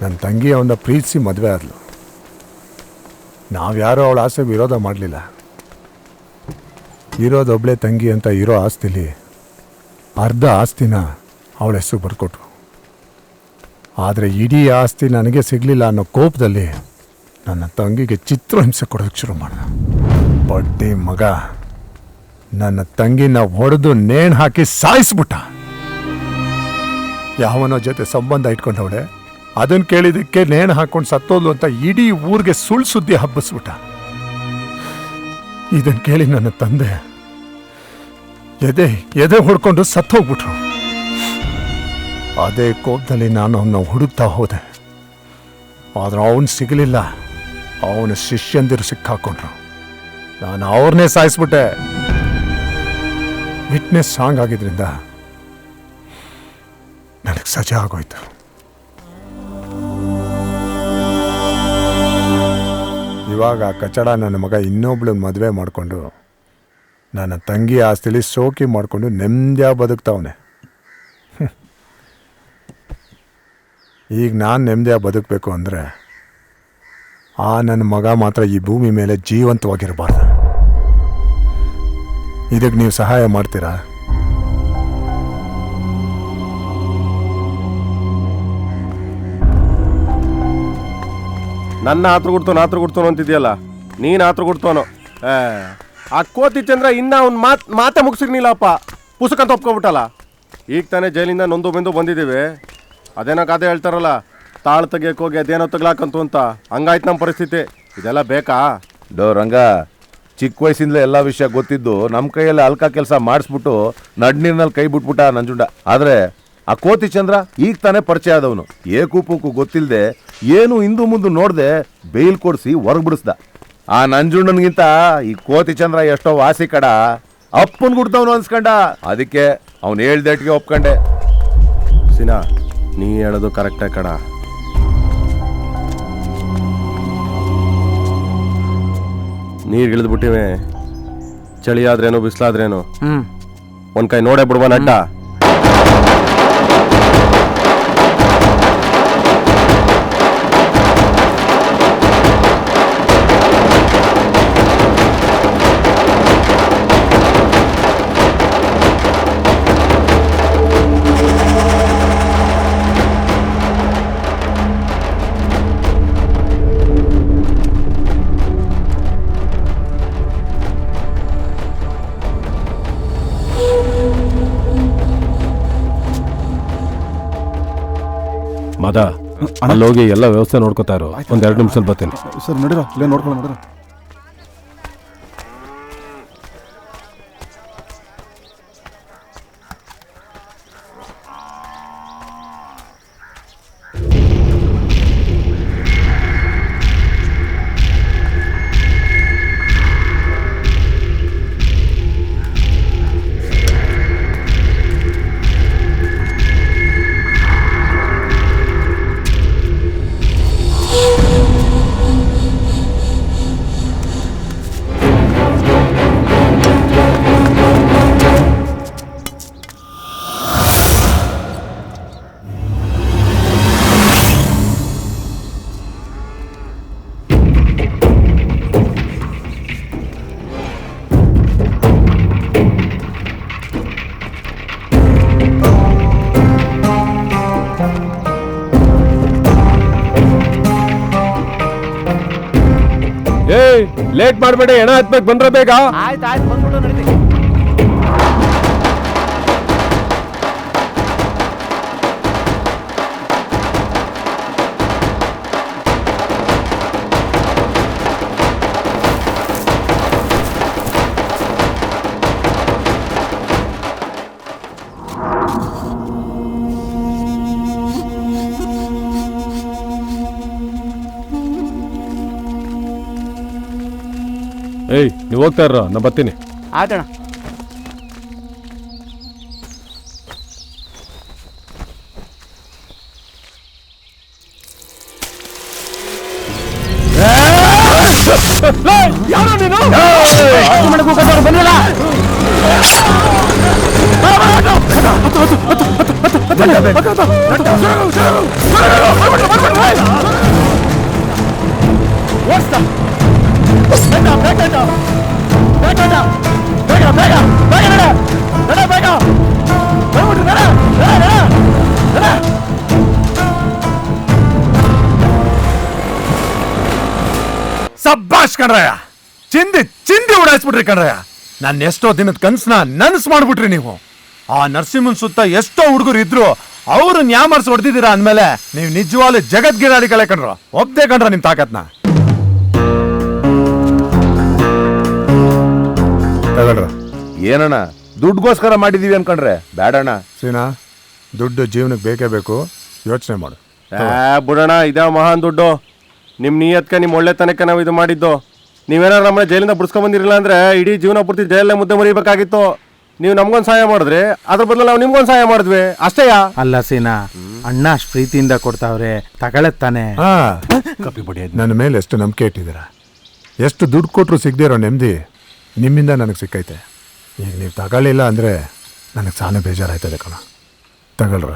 Speaker 12: ನನ್ನ ತಂಗಿ ಅವನ್ನ ಪ್ರೀತಿಸಿ ಮದುವೆ ಆದ್ಲು. ನಾವ್ಯಾರೋ ಅವಳ ಆಸೆ ವಿರೋಧ ಮಾಡಲಿಲ್ಲ. ಇರೋದೊಬ್ಳೆ ತಂಗಿ ಅಂತ ಇರೋ ಆಸ್ತಿಲಿ ಅರ್ಧ ಆಸ್ತಿನ ಅವಳ ಹೆಸರು ಬರ್ಕೊಟ್ರು. ಆದರೆ ಇಡೀ ಆಸ್ತಿ ನನಗೆ ಸಿಗಲಿಲ್ಲ ಅನ್ನೋ ಕೋಪದಲ್ಲಿ ನನ್ನ ತಂಗಿಗೆ ಚಿತ್ರಹಿಂಸೆ ಕೊಡೋಕ್ಕೆ ಶುರು ಮಾಡಿದ. ಬಡ್ಡಿ ಮಗ ನನ್ನ ತಂಗಿನ ಹೊಡೆದು ನೇಣು ಹಾಕಿ ಸಾಯಿಸ್ಬಿಟ್ಟ. ಯಾವನೋ ಜೊತೆ ಸಂಬಂಧ ಇಟ್ಕೊಂಡವಳೆ, ಅದನ್ನು ಕೇಳಿದಕ್ಕೆ ನೇಣು ಹಾಕೊಂಡು ಸತ್ತೋದ್ಲು ಅಂತ ಇಡೀ ಊರಿಗೆ ಸುಳ್ಳು ಸುದ್ದಿ ಹಬ್ಬಿಸ್ಬಿಟ್ಟ. ಇದನ್ನು ಕೇಳಿ ನನ್ನ ತಂದೆ ಎದೆ ಹೊಡ್ಕೊಂಡು ಸತ್ತೋಗ್ಬಿಟ್ರು. ಅದೇ ಕೋಪದಲ್ಲಿ ನಾನು ಅವನ್ನ ಹುಡುಕ್ತಾ ಹೋದೆ. ಆದ್ರೆ ಅವನು ಸಿಗಲಿಲ್ಲ. ಅವನ ಶಿಷ್ಯಂದಿರು ಸಿಕ್ಕಾಕೊಂಡ್ರು. ನಾನು ಅವ್ರನ್ನೇ ಸಾಯಿಸ್ಬಿಟ್ಟೆ. ವಿಟ್ನೆಸ್ ಸಾಂಗ್ ಆಗಿದ್ರಿಂದ ನನಗೆ ಸಜಾ ಆಗೋಯ್ತು. ಇವಾಗ ಕಚಡ ನನ್ನ ಮಗ ಇನ್ನೊಬ್ಳು ಮದುವೆ ಮಾಡಿಕೊಂಡು ನನ್ನ ತಂಗಿ ಆಸ್ತಿಲಿ ಶೋಕಿ ಮಾಡಿಕೊಂಡು ನೆಮ್ಮದಿಯಾಗಿ ಬದುಕ್ತಾವನೆ. ಈಗ ನಾನು ನೆಮ್ಮದಿಯಾಗಿ ಬದುಕಬೇಕು ಅಂದರೆ ಆ ನನ್ನ ಮಗ ಮಾತ್ರ ಈ ಭೂಮಿ ಮೇಲೆ ಜೀವಂತವಾಗಿರಬಾರ್ದು. ಇದಕ್ಕೆ ನೀವು ಸಹಾಯ ಮಾಡ್ತೀರಾ?
Speaker 3: ನನ್ನ ಆತ್ರ ಗುಡ್ತೋನು ಅಂತಿದ್ಯಲ್ಲ, ನೀನು ಆತ್ರ ಗುಡ್ತೋನು. ಆ ಕೋತಿ ಚಂದ್ರ ಇನ್ನ ಅವ್ನ ಮಾತೆ ಮುಗಿಸಿರ್ನಿಲ್ಲಪ್ಪ, ಪುಸ್ತಕ ಅಂತ ಒಪ್ಕೊಬಿಟ್ಟಲ್ಲ. ಈಗ ತಾನೇ ಜೈಲಿಂದ ನೊಂದು ಬೆಂದು ಬಂದಿದ್ದೀವಿ. ಅದೇನೋ ಗಾದೆ ಹೇಳ್ತಾರಲ್ಲ, ತಾಳು ತೆಗಿಯಕ್ಕೆ ಹೋಗಿ ಅದೇನೋ ತಗ್ಲಾಕಂತು ಅಂತ. ಹಂಗಾಯ್ತು ನಮ್ಮ ಪರಿಸ್ಥಿತಿ. ಇದೆಲ್ಲ ಬೇಕಾ? ರಂಗ, ಚಿಕ್ಕ ವಯಸ್ಸಿಂದಲೇ ಎಲ್ಲ ವಿಷಯ ಗೊತ್ತಿದ್ದು ನಮ್ಮ ಕೈಯಲ್ಲಿ ಅಲ್ಕ ಕೆಲಸ ಮಾಡಿಸ್ಬಿಟ್ಟು ನಡ್ನೀರ್ನಲ್ಲಿ ಕೈ ಬಿಟ್ಬಿಟ್ಟ ನಂಜುಂಡ. ಆದರೆ ಆ ಕೋತಿ ಚಂದ್ರ ಈಗ ತಾನೇ ಪರಿಚಯ ಆದವನು. ಏಕೂಪಕ್ಕೂ ಗೊತ್ತಿಲ್ಲದೆ ಏನು ಹಿಂದು ಮುಂದೆ ನೋಡ್ದೆ ಬೇಲ್ ಕೊಡಿಸಿ ಹೊರಗ್ಬಿಡಿಸ್ದ. ಆ ನಂಜುಂಡನ್ಗಿಂತ ಈ ಕೋತಿ ಚಂದ್ರ ಎಷ್ಟೋ ವಾಸಿ ಕಡ. ಅಪ್ಪನ್ ಗುಡ್ತವನು ಅನ್ಸ್ಕೊಂಡ. ಅದಕ್ಕೆ ಅವ್ನು ಹೇಳ್ದೇಟ್ಗೆ ಒಪ್ಕೊಂಡೆ. ಸಿನಾ, ನೀ ಹೇಳೋದು ಕರೆಕ್ಟೇ ಕಡ. ನೀರು ಇಳಿದ್ಬಿಟ್ಟಿವೆ. ಚಳಿ ಆದ್ರೇನು ಬಿಸಿಲಾದ್ರೇನು ಒಂದ್ ಕೈ ನೋಡೇ ಬಿಡುವ ನಡ್ಡ.
Speaker 8: ಮದ ಅಲ್ಲೋಗಿ ಎಲ್ಲ ವ್ಯವಸ್ಥೆ ನೋಡ್ಕೋತಾ ಇರೋ. ಒಂದ್ 2 ನಿಮಿಷ ಬರ್ತೀನಿ.
Speaker 10: ಸರ್ ನಡೀರ, ಇಲ್ಲೇ ನೋಡ್ಕೊಳ್ಳ ನಡೀರ.
Speaker 8: ಲೇಟ್ ಮಾಡಬೇಡಿ, ಹೆಣ ಹತ್ಬೇಕು. ಬಂದ್ರೆ ಬೇಗ.
Speaker 5: ಆಯ್ತು ಬಂದ್ಬಿಟ್ಟು ನಡೀತೀನಿ.
Speaker 8: ಏಯ್, ನೀವು ಹೋಗ್ತಾ ಇರೋ, ನಾ ಬರ್ತೀನಿ.
Speaker 5: ಆಯ್ತಣ್ಣ.
Speaker 8: ಯಾರೋ ನೀನು?
Speaker 5: ಬಂದಿಲ್ಲ.
Speaker 12: ಸಬ್ಬಾಷ್ ಕಣ್ರಯ್ಯ, ಚಿಂದಿ ಉಡಾಯಿಸ್ಬಿಟ್ರಿ ಕಣ್ರಯ್ಯ. ನಾನು ಎಷ್ಟೋ ದಿನದ ಕನ್ಸನ್ನ ನನಸು ಮಾಡ್ಬಿಟ್ರಿ ನೀವು. ಆ ನರಸಿಂಹನ್ ಸುತ್ತ ಎಷ್ಟೋ ಹುಡುಗರು ಇದ್ರು, ಅವರು ನ್ಯಾಮರ್ಸ್ ಹೊಡೆದಿದ್ದೀರಾ ಅಂದ್ಮೇಲೆ ನೀವು ನಿಜವಾಗ್ಲೂ ಜಗದ್ಗಿರಾಡಿಗಳೇ ಕಣ್ರ. ಒಪ್ದೇ ಕಣ್ರ ನಿಮ್ ತಾಕತ್ನ.
Speaker 3: ಏನಣ್ಣ, ದುಡ್ಗೋಸ್ಕರ ಮಾಡಿದೀವಿ ಅನ್ಕೊಂಡ್ರೆ ಬೇಡಣ್ಣ.
Speaker 12: ಸೀನಾ, ದುಡ್ಡು ಜೀವನಕ್ಕೆ ಬೇಕೇ ಬೇಕು, ಯೋಚನೆ ಮಾಡು.
Speaker 3: ಬಿಡೋಣ, ಇದೇ ಮಹಾನ್ ದುಡ್ಡು. ನಿಮ್ಮ ನಿಯತ್ಕೆ, ನಿಮ್ಮ ಒಳ್ಳೆತನಕ್ಕೆ ನಾವು ಇದು ಮಾಡಿದ್ದು. ನೀವೇನಾರು ನಮ್ಮನ್ನ ಜೈಲಿಂದ ಬಿಡ್ಸ್ಕೊಂಡ್ ಬಂದಿರಲಿಲ್ಲ ಅಂದ್ರೆ ಇಡೀ ಜೀವನ ಪೂರ್ತಿ ಜೈಲಲ್ಲೇ ಮುದ್ದೆ ಮರಿಬೇಕಾಗಿತ್ತು. ನೀವು ನಮ್ಗೊಂದು ಸಹಾಯ ಮಾಡಿದ್ರಿ, ಅದ್ರ ಬದಲು ನಾವು ನಿಮ್ಗೊಂದು ಸಹಾಯ ಮಾಡಿದ್ವಿ ಅಷ್ಟೇಯಾ?
Speaker 4: ಅಲ್ಲ ಸೀನಾ, ಅಣ್ಣ ಅಷ್ಟು ಪ್ರೀತಿಯಿಂದ ಕೊಡ್ತಾವ್ರೆ, ತಗೊಳತ್ತಾನೆ.
Speaker 12: ನನ್ನ ಮೇಲೆ ಎಷ್ಟು ನಂಬಿಕೆ ಇಟ್ಟಿದ್ದೀರಾ. ಎಷ್ಟು ದುಡ್ಡು ಕೊಟ್ಟರು ಸಿಗದೇ ಇರೋ ನೆಮ್ಮದಿ ನಿಮ್ಮಿಂದ ನನಗೆ ಸಿಕ್ಕೈತೆ. ಈಗ ನೀವು ತಗೊಳ್ಳಿಲ್ಲ ಅಂದರೆ ನನಗೆ ಸಾಲ ಬೇಜಾರಾಯ್ತದೆ ಕಣ. ತಗೊಳ್ರ.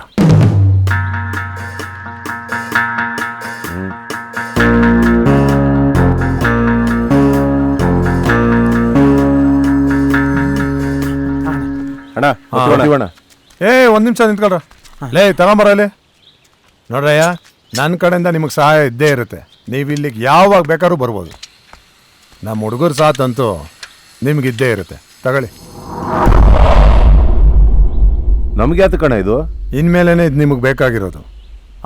Speaker 3: ಅಣ್ಣ,
Speaker 12: ಒಂದು ನಿಮಿಷ ನಿಂತ್ಕೊಳ್ರ. ಲೇ, ತಗೊಂಬರ ಇಲ್ಲಿ. ನೋಡ್ರಯ್ಯ, ನನ್ನ ಕಡೆಯಿಂದ ನಿಮಗೆ ಸಹಾಯ ಇದ್ದೇ ಇರುತ್ತೆ. ನೀವು ಇಲ್ಲಿಗೆ ಯಾವಾಗ ಬೇಕಾದ್ರೂ ಬರ್ಬೋದು. ನಮ್ಮ ಹುಡುಗರ ಸಾಥಂತೂ ನಿಮ್ಗಿದ್ದೇ ಇರುತ್ತೆ. ತಗೊಳ್ಳಿ.
Speaker 3: ನಮ್ಗೆ ಯಾತ ಕಣ ಇದು?
Speaker 12: ಇನ್ಮೇಲೇನೆ ಇದು ನಿಮಗೆ ಬೇಕಾಗಿರೋದು.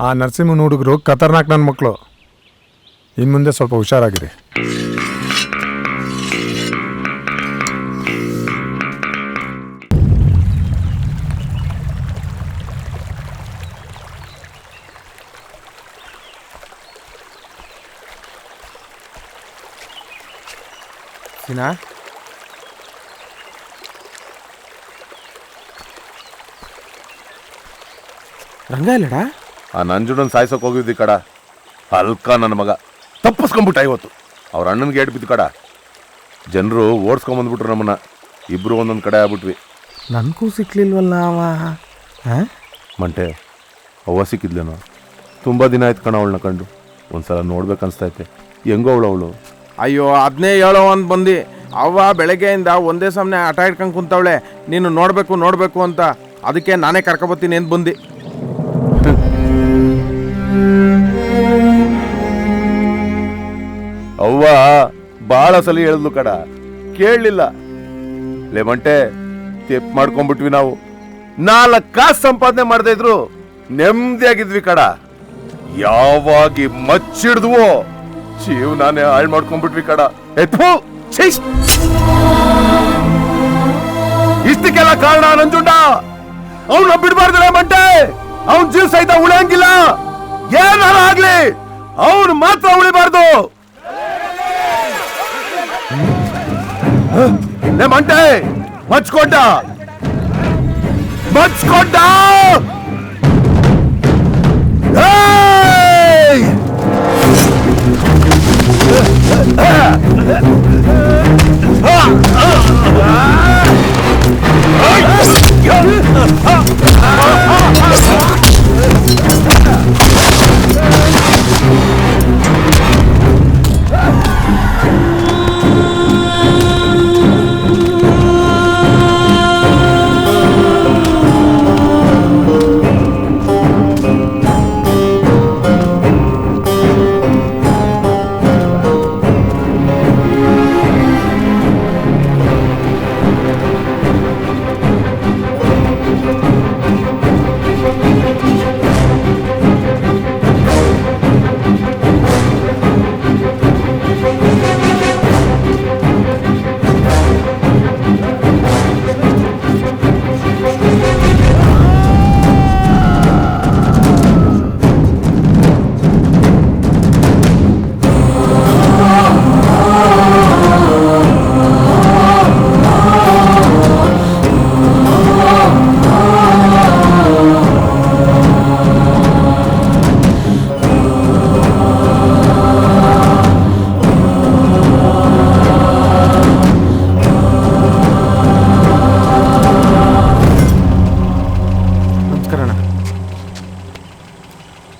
Speaker 12: ಆ ನರಸಿಂಹನ ಹುಡುಗರು ಖತರ್ನಾಕ್ ನನ್ನ ಮಕ್ಕಳು. ಇನ್ನು ಮುಂದೆ ಸ್ವಲ್ಪ ಹುಷಾರಾಗಿರಿ.
Speaker 4: ಸೀನಾ, ರಂಗ ಇಲ್ಲಡ?
Speaker 3: ಆ ನಂಜುಡನ್ ಸಾಯ್ಸೋಕೆ ಹೋಗಿದ್ವಿ ಕಡ. ಅಲ್ಕ ನನ್ನ ಮಗ ತಪ್ಪಿಸ್ಕೊಂಡ್ಬಿಟ್ಟ ಇವತ್ತು. ಅವ್ರ ಅಣ್ಣನಿಗೆ ಏಟ್ ಬಿದ್ದು ಕಡ. ಜನರು ಓಡಿಸ್ಕೊಂಬಂದ್ಬಿಟ್ರು ನಮ್ಮನ್ನ. ಇಬ್ರು ಒಂದೊಂದು ಕಡೆ ಆಗ್ಬಿಟ್ವಿ.
Speaker 4: ನನಗೂ ಸಿಕ್ಲಿಲ್ವಲ್ಲ ಅವ.
Speaker 3: ಮಂಟೆ, ಅವ್ವ ಸಿಕ್ಕಿದ್ಲೇನೋ? ತುಂಬ ದಿನ ಆಯ್ತು ಕಣ ಅವಳನ್ನ ಕಂಡು. ಒಂದ್ಸಲ ನೋಡ್ಬೇಕನ್ಸ್ತೈತೆ. ಹೆಂಗೋ ಅವಳು.
Speaker 4: ಅಯ್ಯೋ, ಅದನ್ನೇ ಹೇಳೋ ಅಂತ ಬಂದು. ಅವ್ವ ಬೆಳಗ್ಗೆಯಿಂದ ಒಂದೇ ಸಮನೆ ಆಟ ಇಟ್ಕೊಂಡು ಕುಂತವಳೆ, ನೀನು ನೋಡಬೇಕು ಅಂತ. ಅದಕ್ಕೆ ನಾನೇ ಕರ್ಕೊಬತ್ತೀನಿ ಅಂತ ಬಂದು.
Speaker 3: ಅವ್ವ ಭಾಳ ಸಲ ಹೇಳಿದ್ಲು ಕಡ, ಕೇಳಲಿಲ್ಲ. ಲೇ ಮಂಟೆ, ತೆಪ್ಪು ಮಾಡ್ಕೊಂಡ್ಬಿಟ್ವಿ ನಾವು. 4 ಕಾಸು ಸಂಪಾದನೆ ಮಾಡದೇ ಇದ್ರು ನೆಮ್ಮದಿಯಾಗಿದ್ವಿ ಕಡ. ಯಾವಾಗಿ ಮಚ್ಚಿಡ್ದ್ವೋ ಜೀವನಾನೇ ಹಾಳು ಮಾಡ್ಕೊಂಡ್ಬಿಟ್ವಿ ಕಡ. ಇಷ್ಟಕ್ಕೆಲ್ಲ ಕಾರಣ ನಂಜುಂಡ. ಅವನ್ನ ಬಿಡ್ಬಾರ್ದ್ರೆ ಮಂಟೆ. ಅವನ್ ಜೀವ ಸಹಿತ ಉಳಿಯಂಗಿಲ್ಲ. ಏನಾರ ಆಗ್ಲಿ ಅವನು ಮಾತ್ರ ಉಳಿಬಾರ್ದು. ಮಂಟೆ ಮಚ್ಕೊಂಡ.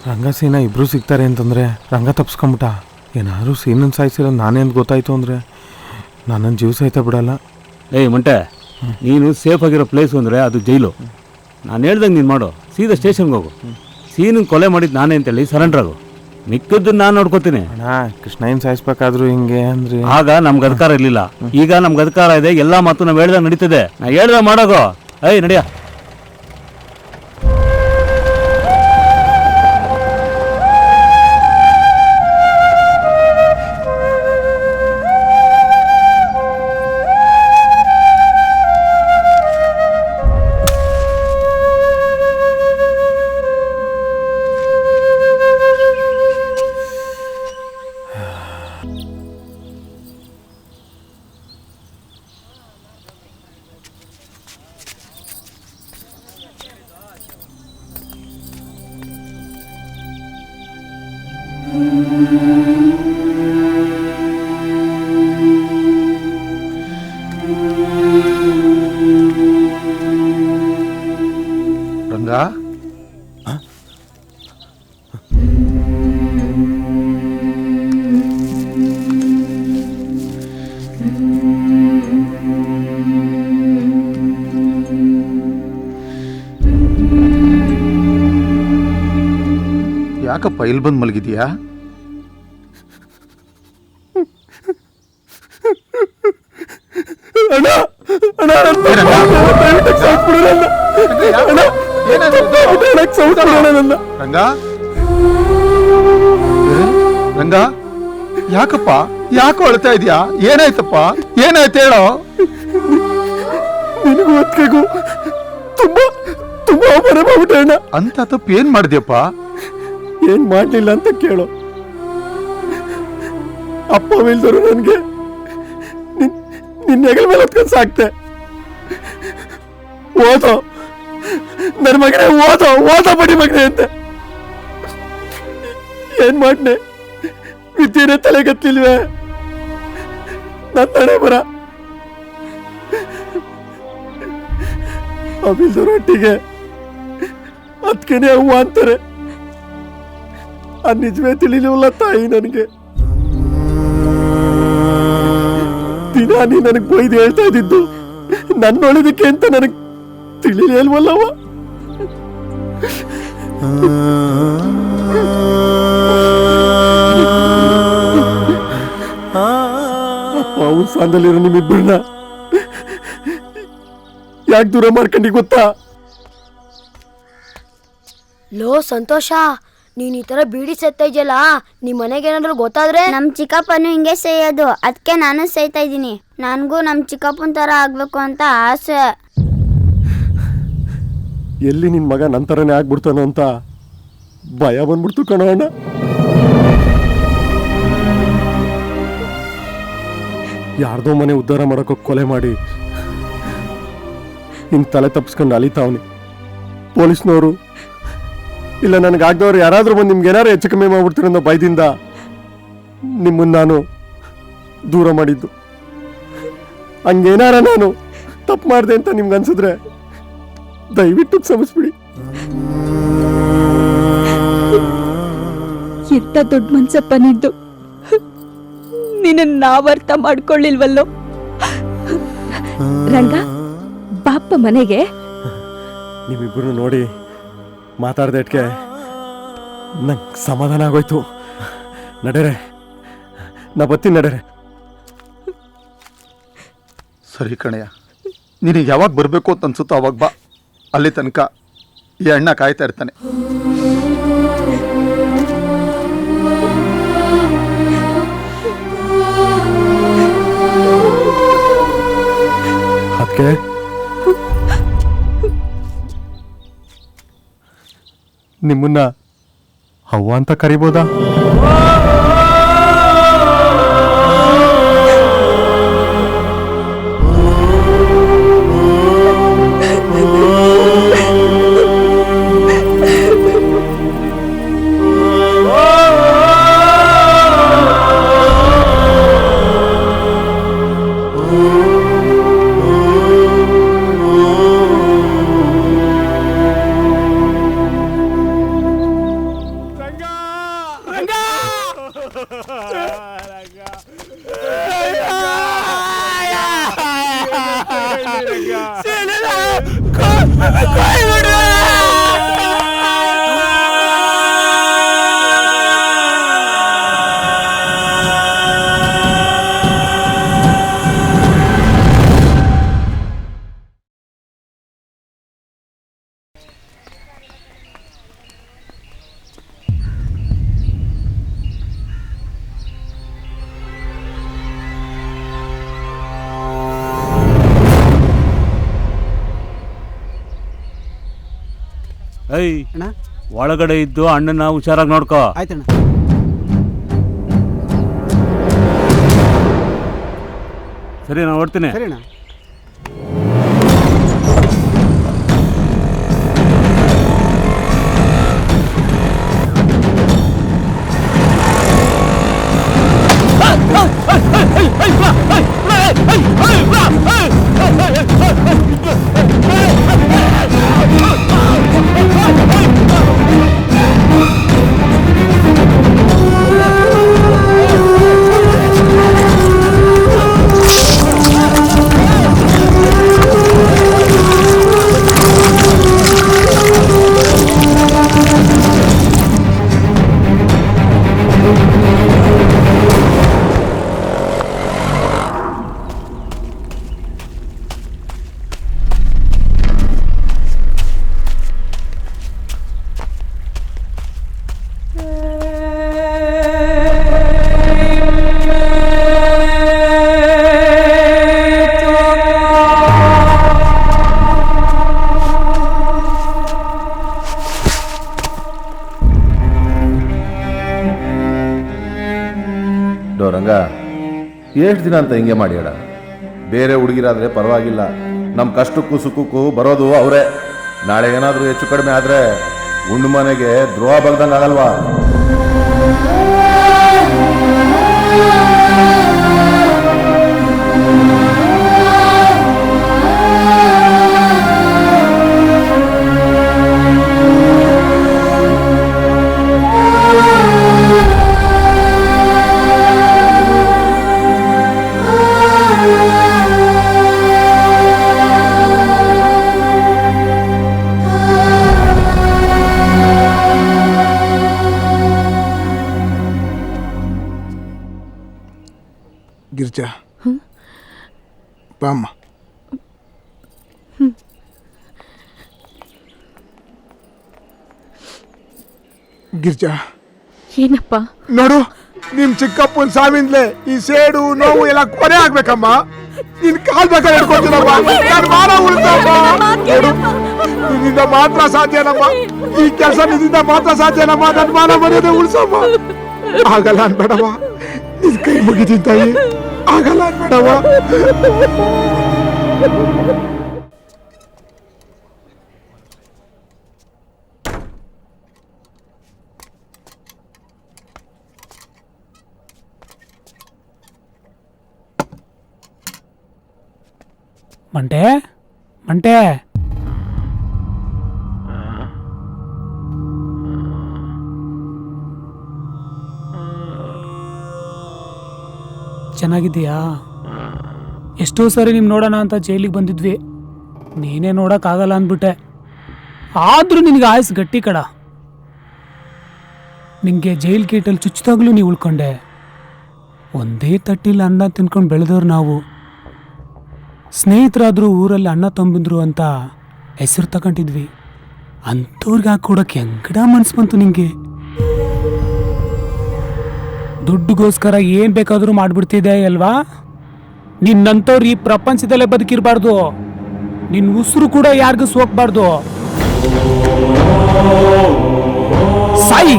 Speaker 4: ರಂಗ ಸೀನಾ ಇಬ್ರು ಸಿಗ್ತಾರೆ ಅಂತಂದ್ರೆ ರಂಗ ತಪ್ಸ್ಕೊಂಬಿಟ್ಟ. ಏನಾದ್ರು ಸೀನನ್ ಸಾಯಿಸಿರೋ ನಾನೇ ಅಂತ ಗೊತ್ತಾಯ್ತು ಅಂದ್ರೆ ನನ್ನ ಜೀವ ಸಹಿತ ಬಿಡಲ್ಲ.
Speaker 6: ಏಯ್ ಮಂಟೆ, ನೀನು ಸೇಫ್ ಆಗಿರೋ ಪ್ಲೇಸು ಅಂದರೆ ಅದು ಜೈಲು. ನಾನು ಹೇಳ್ದಂಗೆ ನೀನು ಮಾಡು. ಸೀದಾ ಸ್ಟೇಷನ್ಗೆ ಹೋಗು. ಸೀನನ್ ಕೊಲೆ ಮಾಡಿದ್ದು ನಾನೇ ಅಂತೇಳಿ ಸರೆಂಡರ್ ಆಗು. ಮಿಕ್ಕದ್ದನ್ನು ನಾನು ನೋಡ್ಕೋತೀನಿ.
Speaker 4: ಕೃಷ್ಣ ಏನು ಸಾಯಿಸ್ಬೇಕಾದ್ರು ಹಿಂಗೆ ಅಂದ್ರೆ
Speaker 6: ಆಗ ನಮ್ಗೆ ಅಧಿಕಾರ ಇರಲಿಲ್ಲ. ಈಗ ನಮ್ಗೆ ಅಧಿಕಾರ ಇದೆ. ಎಲ್ಲ ಮಾತು ನಾವು ಹೇಳ್ದಾಗ ನಡೀತದೆ. ನಾ ಹೇಳ್ದಾಗ ಮಾಡೋಗೋ. ಏಯ್ ನಡಿಯ.
Speaker 3: ರಂಗ,
Speaker 13: ಯಾಕಪ್ಪ ಇಲ್ಲಿ ಬಂದು ಮಲಗಿದೀಯಾ?
Speaker 3: ಅಣ್ಣ
Speaker 12: ರಂಗ ರಂಗ ಯಾಕಪ್ಪ ಯಾಕೋ ಅಳ್ತಾ ಇದೀಯಾ? ಏನಾಯ್ತಪ್ಪ? ಏನಾಯ್ತು ಹೇಳೋ. ನಿನಗೂ ಅತ್ತಿಗೆಗೂ ತುಂಬಾ ತುಂಬಾ ಅವಮಾನ ಮಾಡ್ಬಿಟ್ಟೆ. ಅಂತ ತಪ್ಪು ಏನ್ ಮಾಡಿದ್ಯಪ್ಪ? ಏನ್ ಮಾಡ್ಲಿಲ್ಲ ಅಂತ ಕೇಳು. ಅಪ್ಪ ಇಲ್ದರು ನನ್ಗೆ ನಿನ್ನ ಹೆಗಲ ಮೇಲೆ ಹೊತ್ಕೊಂಡು ಸಾಕ್ತೆ. ಓದೋ ನನ್ನ ಮಗನೇ, ಓದೋ ಬಡಿ ಮಗನೇ ಅಂತ. ಏನ್ ಮಾಡ್ನೆ? ವಿದ್ಯೆನೇ ತಲೆಗತ್ತಿಲ್ವೇ? ನನ್ನ ಬರ ಅವಿಲ್ದರೊಟ್ಟಿಗೆ ಅದಕ್ಕೇನೆ ಅವ್ವ ಅಂತಾರೆ. ಅದು ನಿಜವೇ ತಿಳಿಲಿಲ್ಲ ತಾಯಿ ನನಗೆ. ದಿನ ನೀ ನನಗೆ ಬೈದು ಹೇಳ್ತಾ ಇದ್ದಿದ್ದು ನನ್ನ ಒಳ್ಳೇದಕ್ಕೆ ಅಂತ ನನಗೆ ತಿಳಿಲಿಲ್ವಲ್ಲವ. ಅವ್ರ ಸ್ಥಾನದಲ್ಲಿರೋ ನಿಮ್ಮಿಬ್ಬರನ್ನ ಯಾಕೆ ದೂರ ಮಾಡ್ಕೊಂಡಿ ಗೊತ್ತಾ?
Speaker 13: ಲೋ ಸಂತೋಷ, ನೀನ್ ಈ ತರ ಬೀಡಿ ಸೇತಾ ಇದೆಯಲ್ಲ, ನಿಮ್ ಮನೆಗೆ ಏನಾದ್ರು ಗೊತ್ತಾದ್ರೆ?
Speaker 14: ನಮ್ ಚಿಕ್ಕಪ್ಪನು ಹಿಂಗೆ ಸೇಯೋದು, ಅದಕ್ಕೆ ನಾನು ಸೇಯ್ತಾ ಇದ್ದೀನಿ. ನನ್ಗೂ ನಮ್ ಚಿಕ್ಕಪ್ಪನ ತರ ಆಗ್ಬೇಕು ಅಂತ ಆಸೆ.
Speaker 12: ಎಲ್ಲಿ ನಿನ್ ಮಗ ನನ್ನ ಥರನೇ ಆಗ್ಬಿಡ್ತಾನೋ ಅಂತ ಭಯ ಬಂದ್ಬಿಡ್ತು ಕಣೋಣ. ಯಾರ್ದೋ ಮನೆ ಉದ್ಧಾರ ಮಾಡೋಕೆ ಕೊಲೆ ಮಾಡಿ ನಿನ್ ತಲೆ ತಪ್ಪಿಸ್ಕೊಂಡು ಅಲಿತಾವನಿ. ಪೊಲೀಸ್ನವರು ಇಲ್ಲ ನನಗಾಗ್ದವ್ರು ಯಾರಾದ್ರೂ ಬಂದು ನಿಮ್ಗೆ ಏನಾರು ಹೆಚ್ಚು ಕಮ್ಮಿ ಮಾಡ್ಬಿಡ್ತೀರ ಅನ್ನೋ ಭಯದಿಂದ ನಿಮ್ಮನ್ನು ನಾನು ದೂರ ಮಾಡಿದ್ದು. ಹಂಗೇನಾರ ನಾನು ತಪ್ಪು ಮಾಡಿದೆ ಅಂತ ನಿಮ್ಗೆ ಅನ್ಸಿದ್ರೆ ದಯವಿಟ್ಟು ಕ್ಷಮಿಸ್ಬಿಡಿ.
Speaker 2: ಎಂತ ದೊಡ್ಡ ಮನ್ಸಪ್ಪ ನಿಂದು, ನಿನ್ನ ನಾವರ್ಥ ಮಾಡ್ಕೊಳ್ಳಿಲ್ವಲ್ಲೋ. ರಂಗ, ಬಾಪ ಮನೆಗೆ.
Speaker 12: ನಿಮ್ಮಿಬ್ಬರು ನೋಡಿ ಮಾತಾಡ್ದಕ್ಕೆ ನಂಗೆ ಸಮಾಧಾನ ಆಗೋಯ್ತು. ನಡೆರೆ, ನಾ ಬತ್ತೀನಿ, ನಡೆರೆ. ಸರಿ ಕಣಯ್ಯ, ನಿನಗೆ ಯಾವಾಗ ಬರಬೇಕು ಅಂತ ಅನ್ಸುತ್ತೋ ಅವಾಗ ಬಾ. ಅಲ್ಲಿ ತನಕ ಈ ಅಣ್ಣ ಕಾಯ್ತಾ ಇರ್ತಾನೆ. ಅದಕ್ಕೆ ನಿಮ್ಮನ್ನ ಅವ್ವ ಅಂತ ಕರಿಬೋದಾ?
Speaker 6: ಒಳಗಡೆ ಇದ್ದು ಅಣ್ಣನ ಹುಷಾರಾಗಿ ನೋಡ್ಕೋ.
Speaker 11: ಆಯ್ತಣ್ಣ.
Speaker 6: ಸರಿ, ನಾನು ಹೊಡ್ತೀನಿ.
Speaker 11: ಸರಿಣ್ಣ.
Speaker 3: ರಂಗ ಎಷ್ಟು ದಿನ ಅಂತ ಹಿಂಗೆ ಮಾಡಿ ಅಡ ಬೇರೆ ಹುಡುಗಿರಾದ್ರೆ ಪರವಾಗಿಲ್ಲ, ನಮ್ಮ ಕಷ್ಟಕ್ಕೂ ಸುಖಕ್ಕೂ ಬರೋದು ಅವರೇ. ನಾಳೆ ಏನಾದರೂ ಹೆಚ್ಚು ಕಡಿಮೆ ಆದರೆ ಉಂಡು ಮನೆಗೆ ದ್ರೋಹ ಬಗ್ದಂಗೆ ಆಗಲ್ವಾ?
Speaker 1: ಗಿರ್ಜಾ ಬಾಮ್ಮ. ಗಿರ್ಜಾ
Speaker 2: ಏನಪ್ಪ?
Speaker 1: ನೋಡು, ನಿಮ್ ಚಿಕ್ಕಪ್ಪನ ಸಾವಿಂದಲೇ ಈ ಸೇಡು ನೋವು ಎಲ್ಲ ಕೊನೆ ಆಗ್ಬೇಕಮ್ಮ. ನಿನ್ ಕಾಲ್ ಬೇಕಾದ್ರೆ ಹಿಡ್ಕೊತೀನಮ್ಮ, ನಾನು ಮಾನ ಉಳಿತಮ್ಮ. ನೋಡು, ನಿನ್ನಿಂದ ಮಾತ್ರ ಸಾಧ್ಯನಮ್ಮ, ಈ ಕೆಲಸ ನಿನ್ನಿಂದ ಮಾತ್ರ ಸಾಧ್ಯನಮ್ಮ. ನನ್ನ ಮಾನ ಮರ್ಯಾದೆ ಉಳಿಸಮ್ಮ. ಆಗಲ್ಲ ಅನ್ಬೇಡವ, ನಿನ್ ಕೈ ಮುಗಿತೀನಿ ತಾಯಿ, ಆಗಲ್ಲ ಅನ್ಬೇಡವ.
Speaker 9: ಮಂಟೆ ಮಂಟೆ ಚೆನ್ನಾಗಿದ್ದೀಯಾ? ಎಷ್ಟೋ ಸರಿ ನಿಮ್ ನೋಡೋಣ ಅಂತ ಜೈಲಿಗೆ ಬಂದಿದ್ವಿ, ನೀನೇ ನೋಡೋಕ್ಕಾಗಲ್ಲ ಅಂದ್ಬಿಟ್ಟೆ. ಆದರೂ ನಿನಗೆ ಆಯಸ್ ಗಟ್ಟಿ ಕಡ. ನಿಂಗೆ ಜೈಲ್ ಗೇಟಲ್ಲಿ ಚುಚ್ಚಿದಾಗಲೂ ನೀವು ಉಳ್ಕೊಂಡೆ. ಒಂದೇ ತಟ್ಟಿಲಿ ಅನ್ನ ತಿನ್ಕೊಂಡು ಬೆಳೆದವ್ರು ನಾವು. ಸ್ನೇಹಿತರಾದರೂ ಊರಲ್ಲಿ ಅಣ್ಣ ತಂಬಿದ್ರು ಅಂತ ಹೆಸರು ತಗೊಂಡಿದ್ವಿ. ಅಂಥವ್ರಿಗೆ ಹಾಕೊಡಕ್ಕೆ ಹೆಂಗಡ ಮನ್ಸು ಬಂತು ನಿಂಗೆ? ದುಡ್ಡುಗೋಸ್ಕರ ಏನ್ ಬೇಕಾದ್ರೂ ಮಾಡ್ಬಿಡ್ತಿದ್ದೆ ಅಲ್ವಾ? ನಿನ್ನಂಥವ್ರು ಈ ಪ್ರಪಂಚದಲ್ಲೇ ಬದುಕಿರ್ಬಾರ್ದು. ನಿನ್ನ ಉಸಿರು ಕೂಡ ಯಾರಿಗೂ ಸೋಕ್ಬಾರ್ದು. ಸಾಯಿ.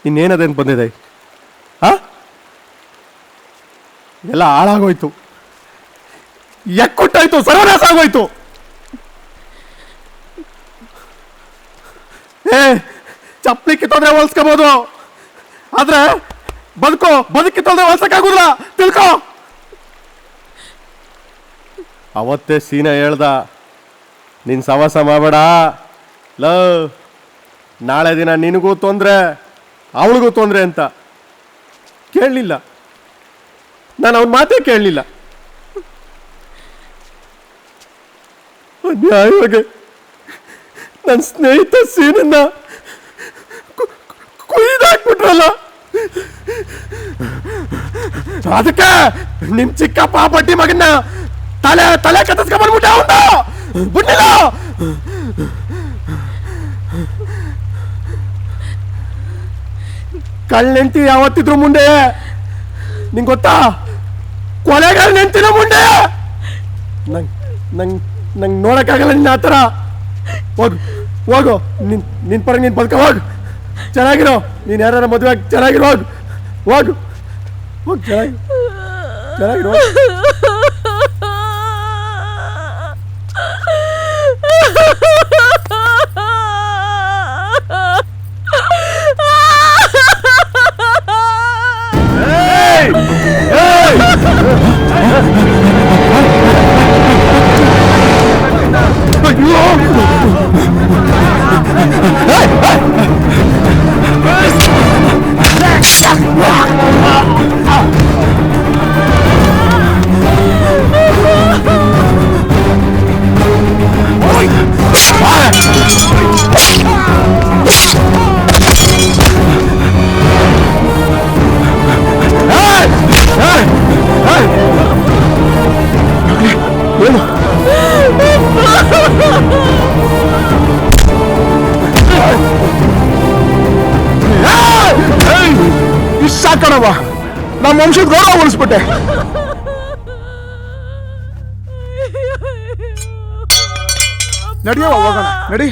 Speaker 5: ಇನ್ನೇನದೇನು ಬಂದಿದೆ? ಎಲ್ಲ ಹಾಳಾಗೋಯ್ತು, ಎಕ್ಕುಟ್ಟಾಯ್ತು, ಸರ್ವನಾಶ ಆಗೋಯ್ತು. ಚಪ್ಪಲಿ ಕಿತ್ತೋದ್ರೆ ಹೊಲ್ಸ್ಕೋಬಹುದು, ಆದ್ರೆ ಬದುಕಿತ್ತೋದ್ರೆ ಹೊಲ್ಸಕ್ಕಾಗುದಿಲ್ಲ, ತಿಳ್ಕೊ. ಅವತ್ತೇ ಸೀನಾ ಹೇಳ್ದ, ನಿನ್ ಸವಾಸ ಮಾಡಬೇಡ ಲ, ನಾಳೆ ದಿನ ನಿನಗೂ ತೊಂದ್ರೆ ಅವಳಿಗೂ ತೊಂದರೆ ಅಂತ. ಕೇಳಲಿಲ್ಲ ನಾನು, ಅವನ ಮಾತೇ ಕೇಳಲಿಲ್ಲ. ಅನ್ಯಾಯವಾಗಿ ನನ್ನ ಸ್ನೇಹಿತ ಸೀನನ್ನ ಕುಯ್ದಾಕ್ಬಿಟ್ರಲ್ಲ. ಅದಕ್ಕೆ ನಿಮ್ ಚಿಕ್ಕಪ್ಪ ಬಡ್ಡಿ ಮಗನ್ನ ತಲೆ ಕತ್ತಿಸ್ಕೊಂಡ್ಬಿಟ್ಟ. ಅವನ್ನ ಬಿಡ್ಲಿಲ್ಲ. ಕಳ್ಳೆಂಟಿ ಯಾವತ್ತಿದ್ರು ಮುಂದೆ, ನಿಂಗೆ ಗೊತ್ತಾ? ಕೊಲೆಗಾರ ನೆಂಟಿನ ಮುಂದೆ ನಂಗೆ ನೋಡಕ್ಕಾಗಲ್ಲ ನಿನ್ನ ಆ ಥರ. ಹೋಗು, ನಿನ್ ಪರ ನೀನ್ ಬದುಕ, ಹೋಗು, ಚೆನ್ನಾಗಿರೋ. ನೀನ್ ಯಾರ ಮದುವೆ ಆಗಿ ಚೆನ್ನಾಗಿರೋ, ಹೋಗು ಚೆನ್ನಾಗಿರೋ.
Speaker 1: ಕಣವ, ನಮ್ಮ ವಂಶದ ಗೌರವ ಉಳಿಸ್ಬಿಟ್ಟೆ. ನಡಿಯವ ಹೋಗೋಣ, ನಡಿ.